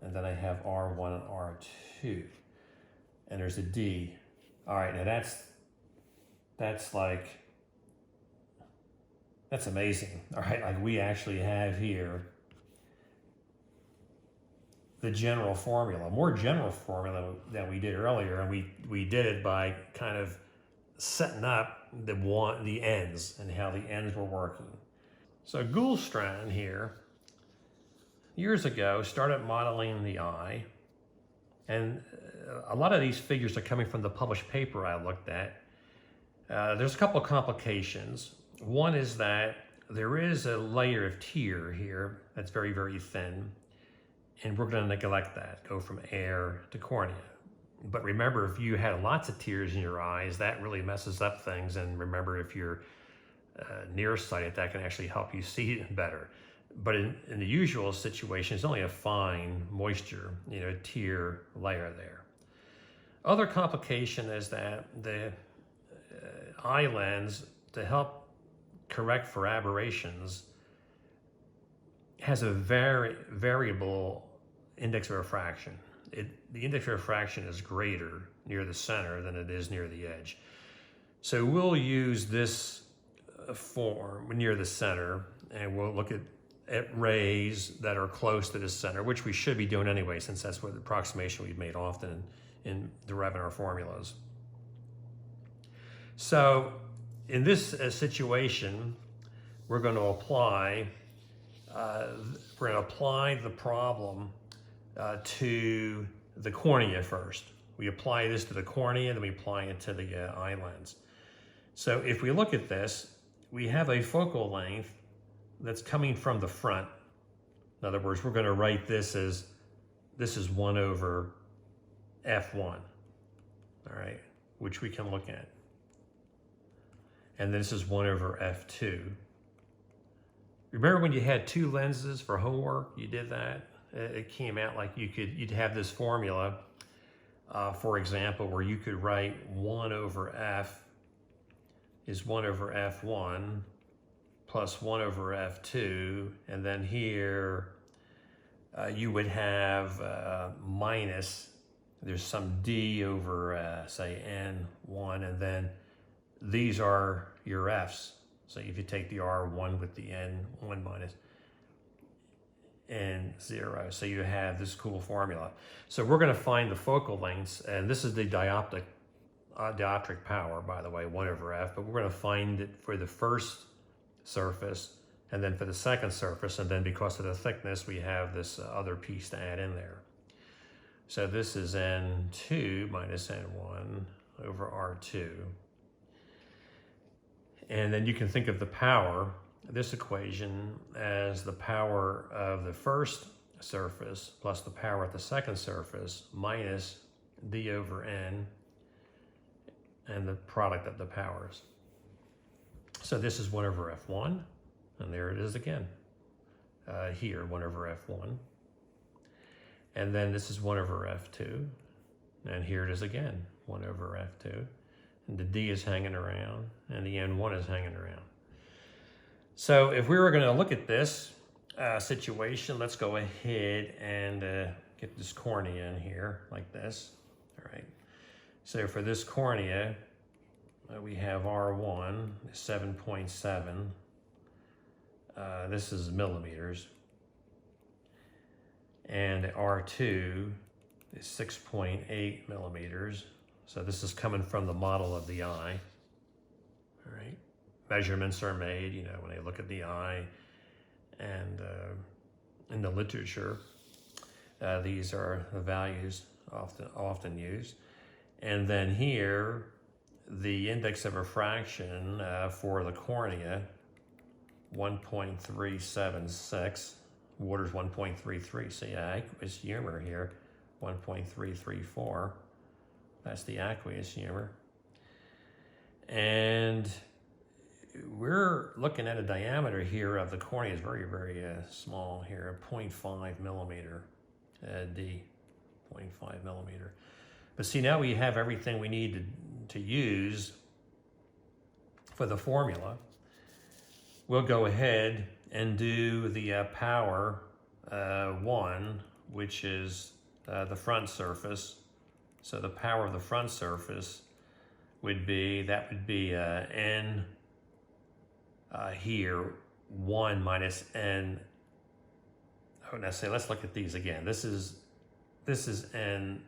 And then I have R1 and R2. And there's a d. All right, now that's amazing. All right, like we actually have here the general formula, more general formula than we did earlier, and we did it by kind of setting up the ends and how the ends were working. So Goulstrand here, years ago, started modeling the eye, and a lot of these figures are coming from the published paper I looked at. There's a couple of complications. One is that there is a layer of tear here that's very, very thin. And we're going to neglect that, go from air to cornea. But remember, if you had lots of tears in your eyes, that really messes up things. And remember, if you're nearsighted, that can actually help you see better. But in the usual situation, it's only a fine moisture, tear layer there. Other complication is that the eye lens, to help correct for aberrations, has a very variable index of refraction. The index of refraction is greater near the center than it is near the edge. So we'll use this form near the center, and we'll look at rays that are close to the center, which we should be doing anyway, since that's what the approximation we've made often in deriving our formulas. So in this situation, we're going to apply the problem to the cornea first. We apply this to the cornea, then we apply it to the eye lens. So if we look at this, we have a focal length that's coming from the front. In other words, we're going to write this as, this is 1 over f1, all right, which we can look at. And this is 1 over f2. Remember when you had 2 lenses for homework, you did that? It came out like you'd have this formula, for example, where you could write 1 over f is 1 over f1 plus 1 over f2, and then here you would have minus, there's some d over, say, n1, and then these are your f's. So if you take the R1 with the N1 minus N0, so you have this cool formula. So we're going to find the focal lengths, and this is the dioptric power, by the way, 1 over f, but we're going to find it for the first surface, and then for the second surface, and then because of the thickness, we have this other piece to add in there. So this is N2 minus N1 over R2. And then you can think of the power, this equation, as the power of the first surface plus the power at the second surface minus d over n. and the product of the powers. So this is 1 over F1, and there it is again. Here, 1 over F1. And then this is 1 over F2, and here it is again, 1 over F2. And the D is hanging around, and the N1 is hanging around. So if we were going to look at this situation, let's go ahead and get this cornea in here like this. All right. So for this cornea, we have R1 is 7.7. This is millimeters. And R2 is 6.8 millimeters. So this is coming from the model of the eye. All right. Measurements are made, you know, when they look at the eye, and in the literature, these are the values often used. And then here, the index of refraction for the cornea, 1.376. Water's 1.33. So yeah, aqueous humor here, 1.334. That's the aqueous humor. And we're looking at a diameter here of the cornea is very, very small here, 0.5 millimeter D, 0.5 millimeter. But see, now we have everything we need to use for the formula. We'll go ahead and do the power 1, which is the front surface. So the power of the front surface would be, N here, 1 minus N. Oh, now say, let's look at these again. This is N0.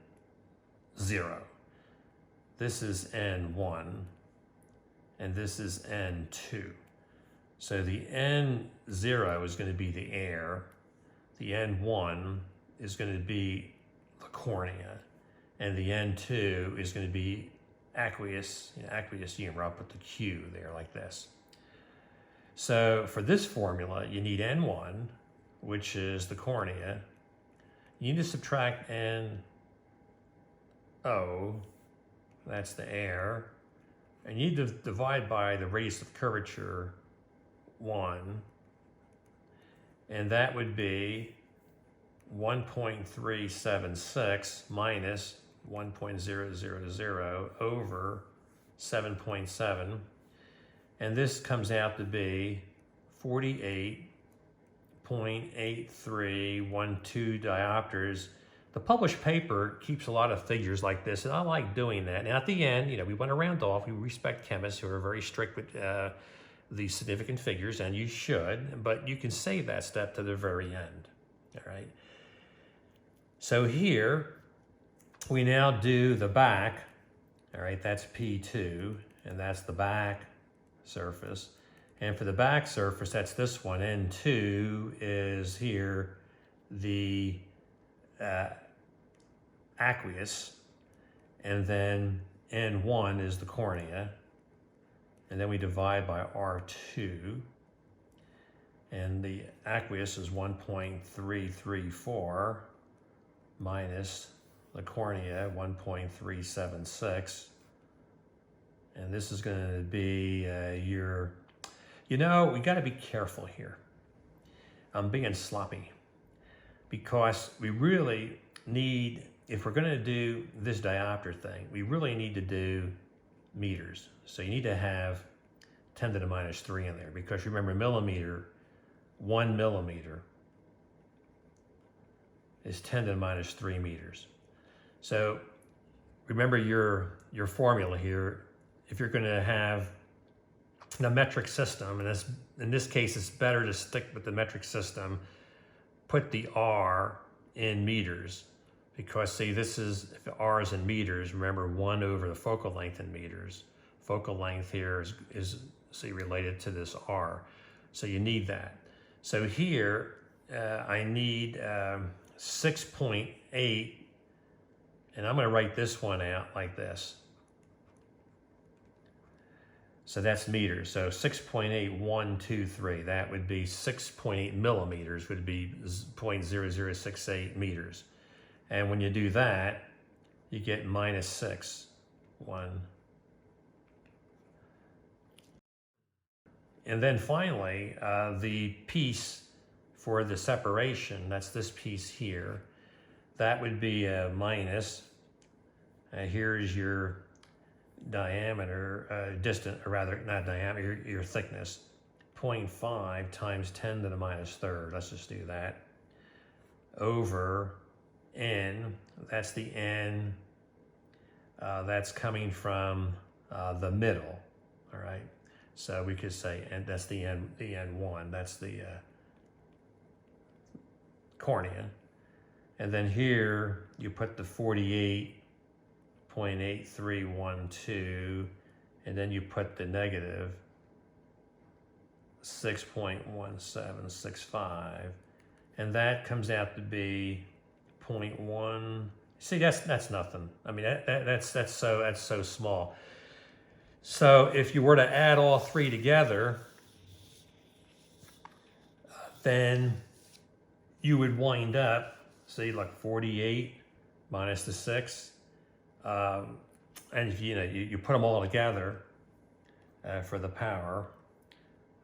This is N1. And this is N2. So the N0 is going to be the air. The N1 is going to be the cornea. And the N2 is going to be aqueous humor. I'll put the Q there like this. So for this formula, you need N1, which is the cornea. You need to subtract NO, that's the air. And you need to divide by the radius of curvature, 1. And that would be 1.376 minus 1.000 over 7.7. And this comes out to be 48.8312 diopters. The published paper keeps a lot of figures like this, and I like doing that. Now at the end, you know, we went around off. We respect chemists who are very strict with the significant figures, and you should, but you can save that step to the very end. All right. So here, we now do the back. All right, that's P2, and that's the back surface. And for the back surface, that's this one. N2 is here the aqueous, and then N1 is the cornea. And then we divide by R2, and the aqueous is 1.334 minus the cornea, 1.376. And this is going to be you know, we got to be careful here. I'm being sloppy because we really need, if we're going to do this diopter thing, we really need to do meters. So you need to have 10 to the minus 3 in there, because remember, millimeter, 1 millimeter is 10 to the minus 3 meters. So remember your formula here. If you're going to have the metric system, and in this case it's better to stick with the metric system, put the R in meters, because see, this is, if R is in meters, remember 1 over the focal length in meters. Focal length here is see, related to this R. So you need that. So here I need 6.8, and I'm going to write this one out like this. So that's meters. So 6.8123, that would be 6.8 millimeters, would be 0.0068 meters. And when you do that, you get minus 6. 1, And then finally, the piece for the separation, that's this piece here, that would be a minus. Here's your diameter, or rather, not diameter, your thickness, 0.5 times 10 to the minus third. Let's just do that. Over n, that's the n that's coming from the middle, all right? So we could say, and that's the N1, that's the cornea. And then here you put the 48.8312, and then you put the negative 6.1765, and that comes out to be 0.1. See, that's nothing. I mean, that's so small. So if you were to add all three together, then you would wind up, see, like 48 minus the 6. And if you put them all together for the power,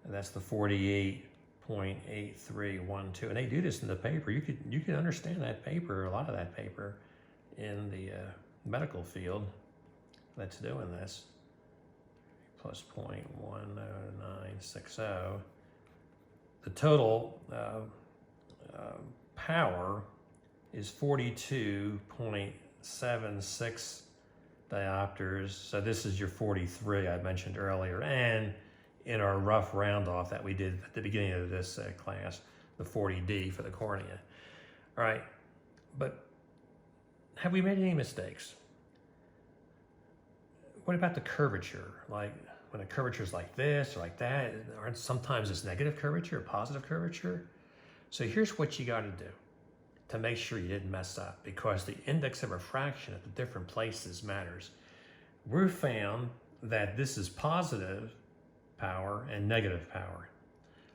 and that's the 48.8312. And they do this in the paper. You could understand that paper, a lot of that paper, in the medical field that's doing this. Plus 0.10960. The total power is 42.76 diopters. So this is your 43 I mentioned earlier, and in our rough round off that we did at the beginning of this class, the 40D for the cornea. All right, but have we made any mistakes? What about the curvature? Like when a curvature is like this or like that, aren't sometimes it's negative curvature or positive curvature? So here's what you got to do to make sure you didn't mess up, because the index of refraction at the different places matters. We found that this is positive power and negative power.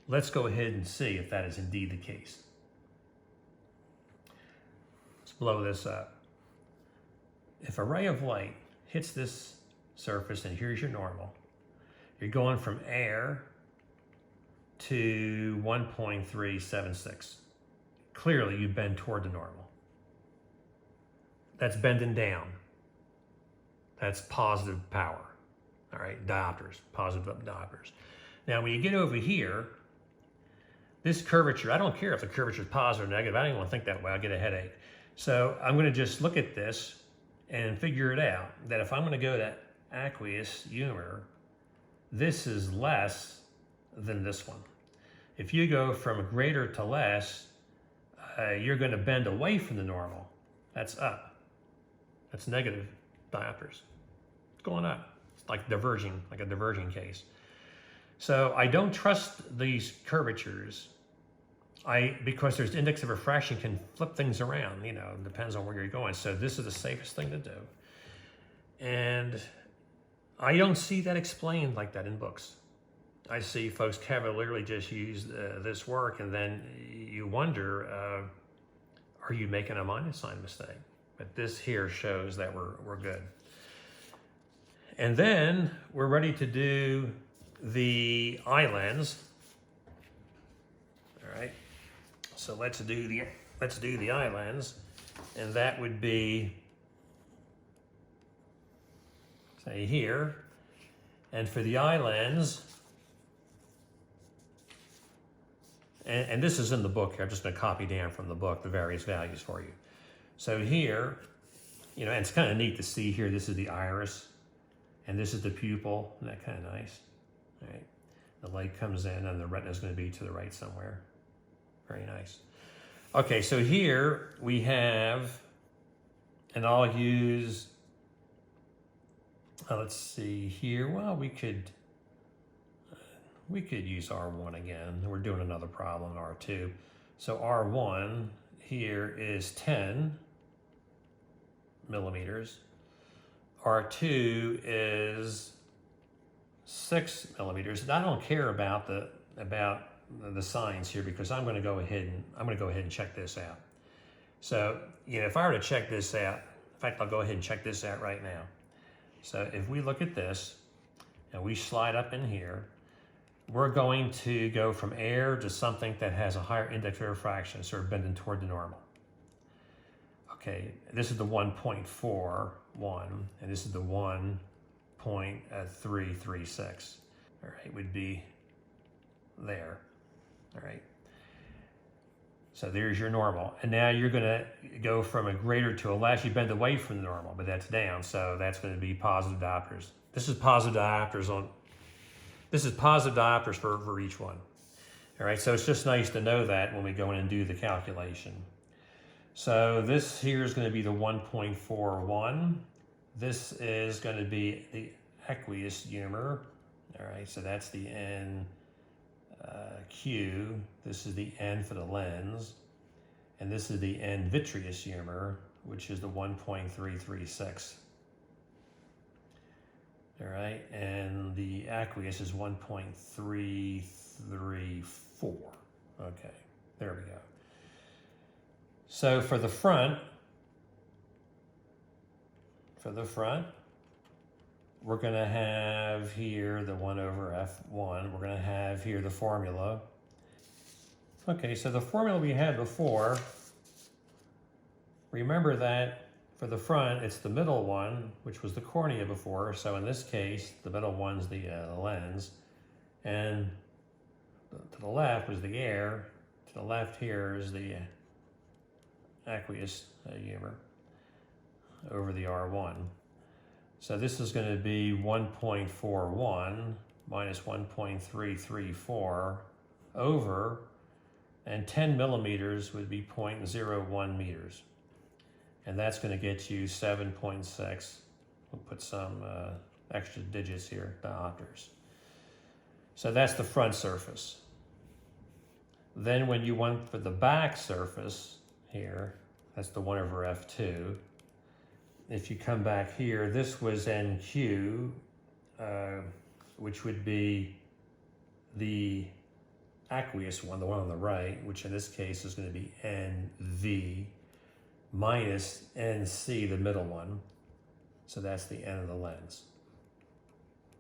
Let's go ahead and see if that is indeed the case. Let's blow this up. If a ray of light hits this surface, and here's your normal, you're going from air to 1.376. Clearly you bend toward the normal. That's bending down. That's positive power. All right, diopters, positive diopters. Now when you get over here, this curvature, I don't care if the curvature is positive or negative, I don't even want to think that way, I'll get a headache. So I'm going to just look at this and figure it out, that if I'm going to go to aqueous humor, this is less than this one. If you go from greater to less, you're going to bend away from the normal. That's up. That's negative diopters. It's going up. It's like diverging, like a diverging case. So I don't trust these curvatures. Because there's index of refraction can flip things around, depends on where you're going. So this is the safest thing to do. And I don't see that explained like that in books. I see folks cavalierly just use this work, and then you wonder, are you making a minus sign mistake? But this here shows that we're good. And then we're ready to do the eye lens. All right. So let's do the eye lens, and that would be, say, here. And for the eye lens, and this is in the book here, I'm just going to copy down from the book the various values for you. So here, and it's kind of neat to see here, this is the iris, and this is the pupil. Isn't that kind of nice? All right. The light comes in, and the retina is going to be to the right somewhere. Very nice. Okay, so here we have, and I'll use, let's see here. Well, we could use R1 again. We're doing another problem, R2. So R1 here is 10 millimeters. R2 is 6 millimeters. I don't care about the signs here, because I'm going to go ahead and check this out. So, if I were to check this out, in fact, I'll go ahead and check this out right now. So if we look at this and we slide up in here, we're going to go from air to something that has a higher index of refraction, sort of bending toward the normal. Okay, this is the 1.41, and this is the 1.336. All right, would be there. All right. So there's your normal. And now you're going to go from a greater to a less. You bend away from the normal, but that's down. So that's going to be positive diopters. This is positive diopters for each one. All right, so it's just nice to know that when we go in and do the calculation. So this here is going to be the 1.41. This is going to be the aqueous humor. All right, so that's the N Q. This is the N for the lens. And this is the N vitreous humor, which is the 1.336. All right, and the aqueous is 1.334. Okay, there we go. So for the front, we're going to have here the 1 over F1. We're going to have here the formula. Okay, so the formula we had before, remember that for the front, it's the middle one, which was the cornea before. So in this case, the middle one's the lens. And to the left was the air. To the left here is the aqueous humor over the R1. So this is going to be 1.41 minus 1.334 over, and 10 millimeters would be 0.01 meters. And that's going to get you 7.6. We'll put some extra digits here, diopters. So that's the front surface. Then when you want for the back surface here, that's the 1 over F2. If you come back here, this was NQ, which would be the aqueous one, the one on the right, which in this case is going to be NV minus NC, the middle one. So that's the end of the lens.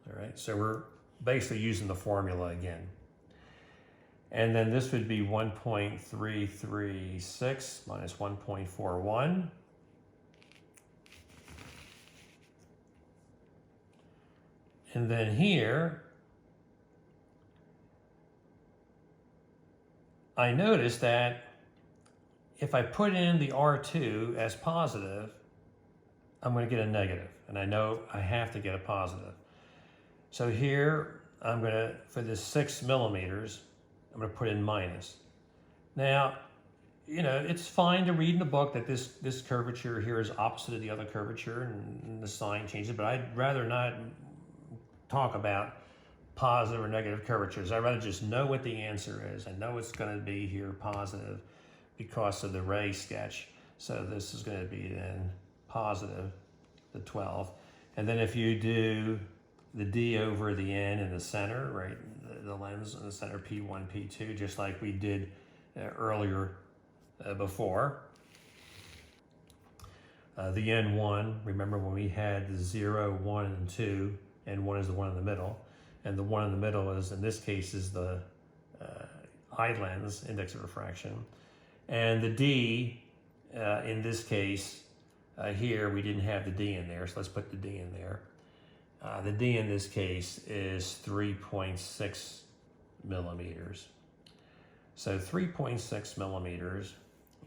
All right, so we're basically using the formula again. And then this would be 1.336 minus 1.41. And then here, I noticed that if I put in the R2 as positive, I'm going to get a negative. And I know I have to get a positive. So here, I'm going to, for this 6 millimeters, I'm going to put in minus. Now, you know, it's fine to read in the book that this curvature here is opposite of the other curvature and the sign changes, but I'd rather not talk about positive or negative curvatures. I'd rather just know what the answer is. I know it's going to be here positive because of the ray sketch. So this is going to be then positive, the 12. And then if you do the D over the N in the center, right, the lens in the center, P1, P2, just like we did earlier before. The N1, remember when we had the 0, 1, and 2, N1 is the one in the middle. And the one in the middle is, in this case, is the eye lens, index of refraction. And the D, in this case, here we didn't have the D in there, so let's put the D in there. The D in this case is 3.6 millimeters. So 3.6 millimeters,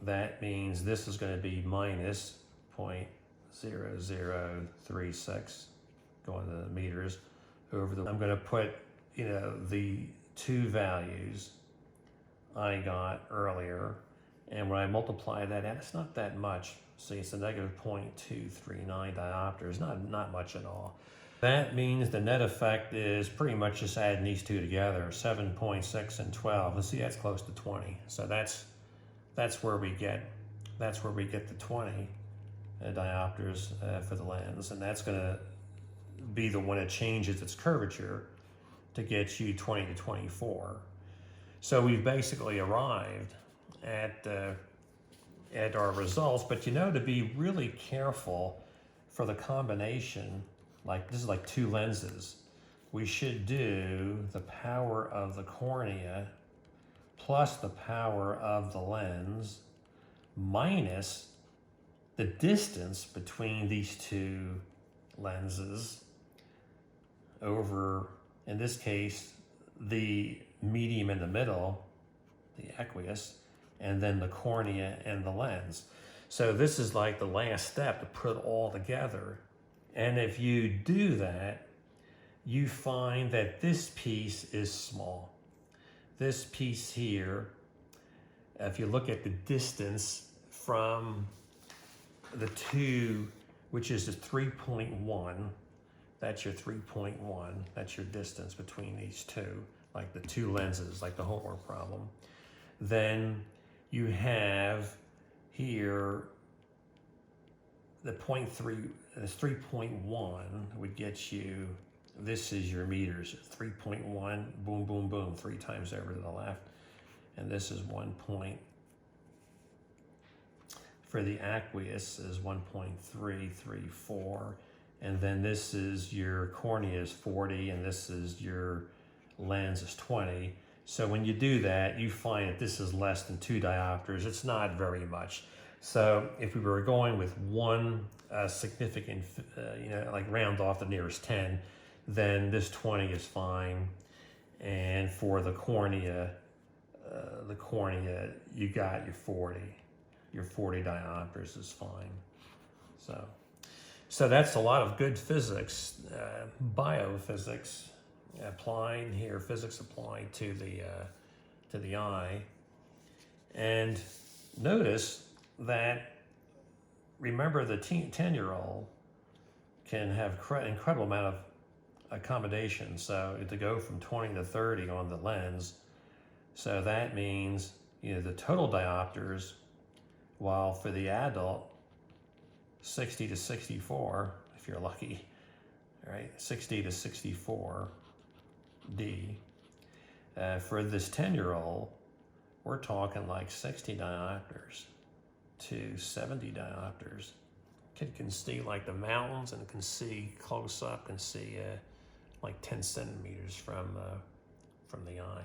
that means this is going to be minus 0.0036, going to the meters, over the, I'm going to put, you know, the two values I got earlier, and when I multiply that out, it's not that much. See, it's a negative 0.239 diopters, not much at all. That means the net effect is pretty much just adding these two together, 7.6 and 12. And see, that's close to 20. So that's where we get the 20 diopters for the lens, and that's going to be the one that changes its curvature to get you 20 to 24. So we've basically arrived at our results, but you know, to be really careful for the combination, like this is like two lenses. we should do the power of the cornea plus the power of the lens minus the distance between these two lenses over, in this case, the medium in the middle, the aqueous, and then the cornea and the lens. So this is like the last step to put it all together. And if you do that, you find that this piece is small. This piece here, if you look at the distance from the two, which is the 3.1, that's your 3.1, that's your distance between these two, like the two lenses, like the homework problem. Then you have here the 0.3, this 3.1 would get you, this is your meters, 3.1, boom, boom, boom, 3 times over to the left. And this is 1 point, for the aqueous is 1.334. And then this is your cornea is 40, and this is your lens is 20. So when you do that, you find that this is less than 2 diopters. It's not very much. So if we were going with one significant, like round off the nearest 10, then this 20 is fine. And for the cornea, you got your 40. Your 40 diopters is fine. So that's a lot of good physics, biophysics applying here, physics applied to the eye. And notice that, remember, the 10-year-old can have incredible amount of accommodation. So to go from 20 to 30 on the lens, so that means the total diopters, while for the adult, 60 to 64, if you're lucky, right? 60 to 64 D. For this 10-year-old, we're talking like 60 diopters to 70 diopters. Kid can see like the mountains and can see close up, can see like 10 centimeters from the eye.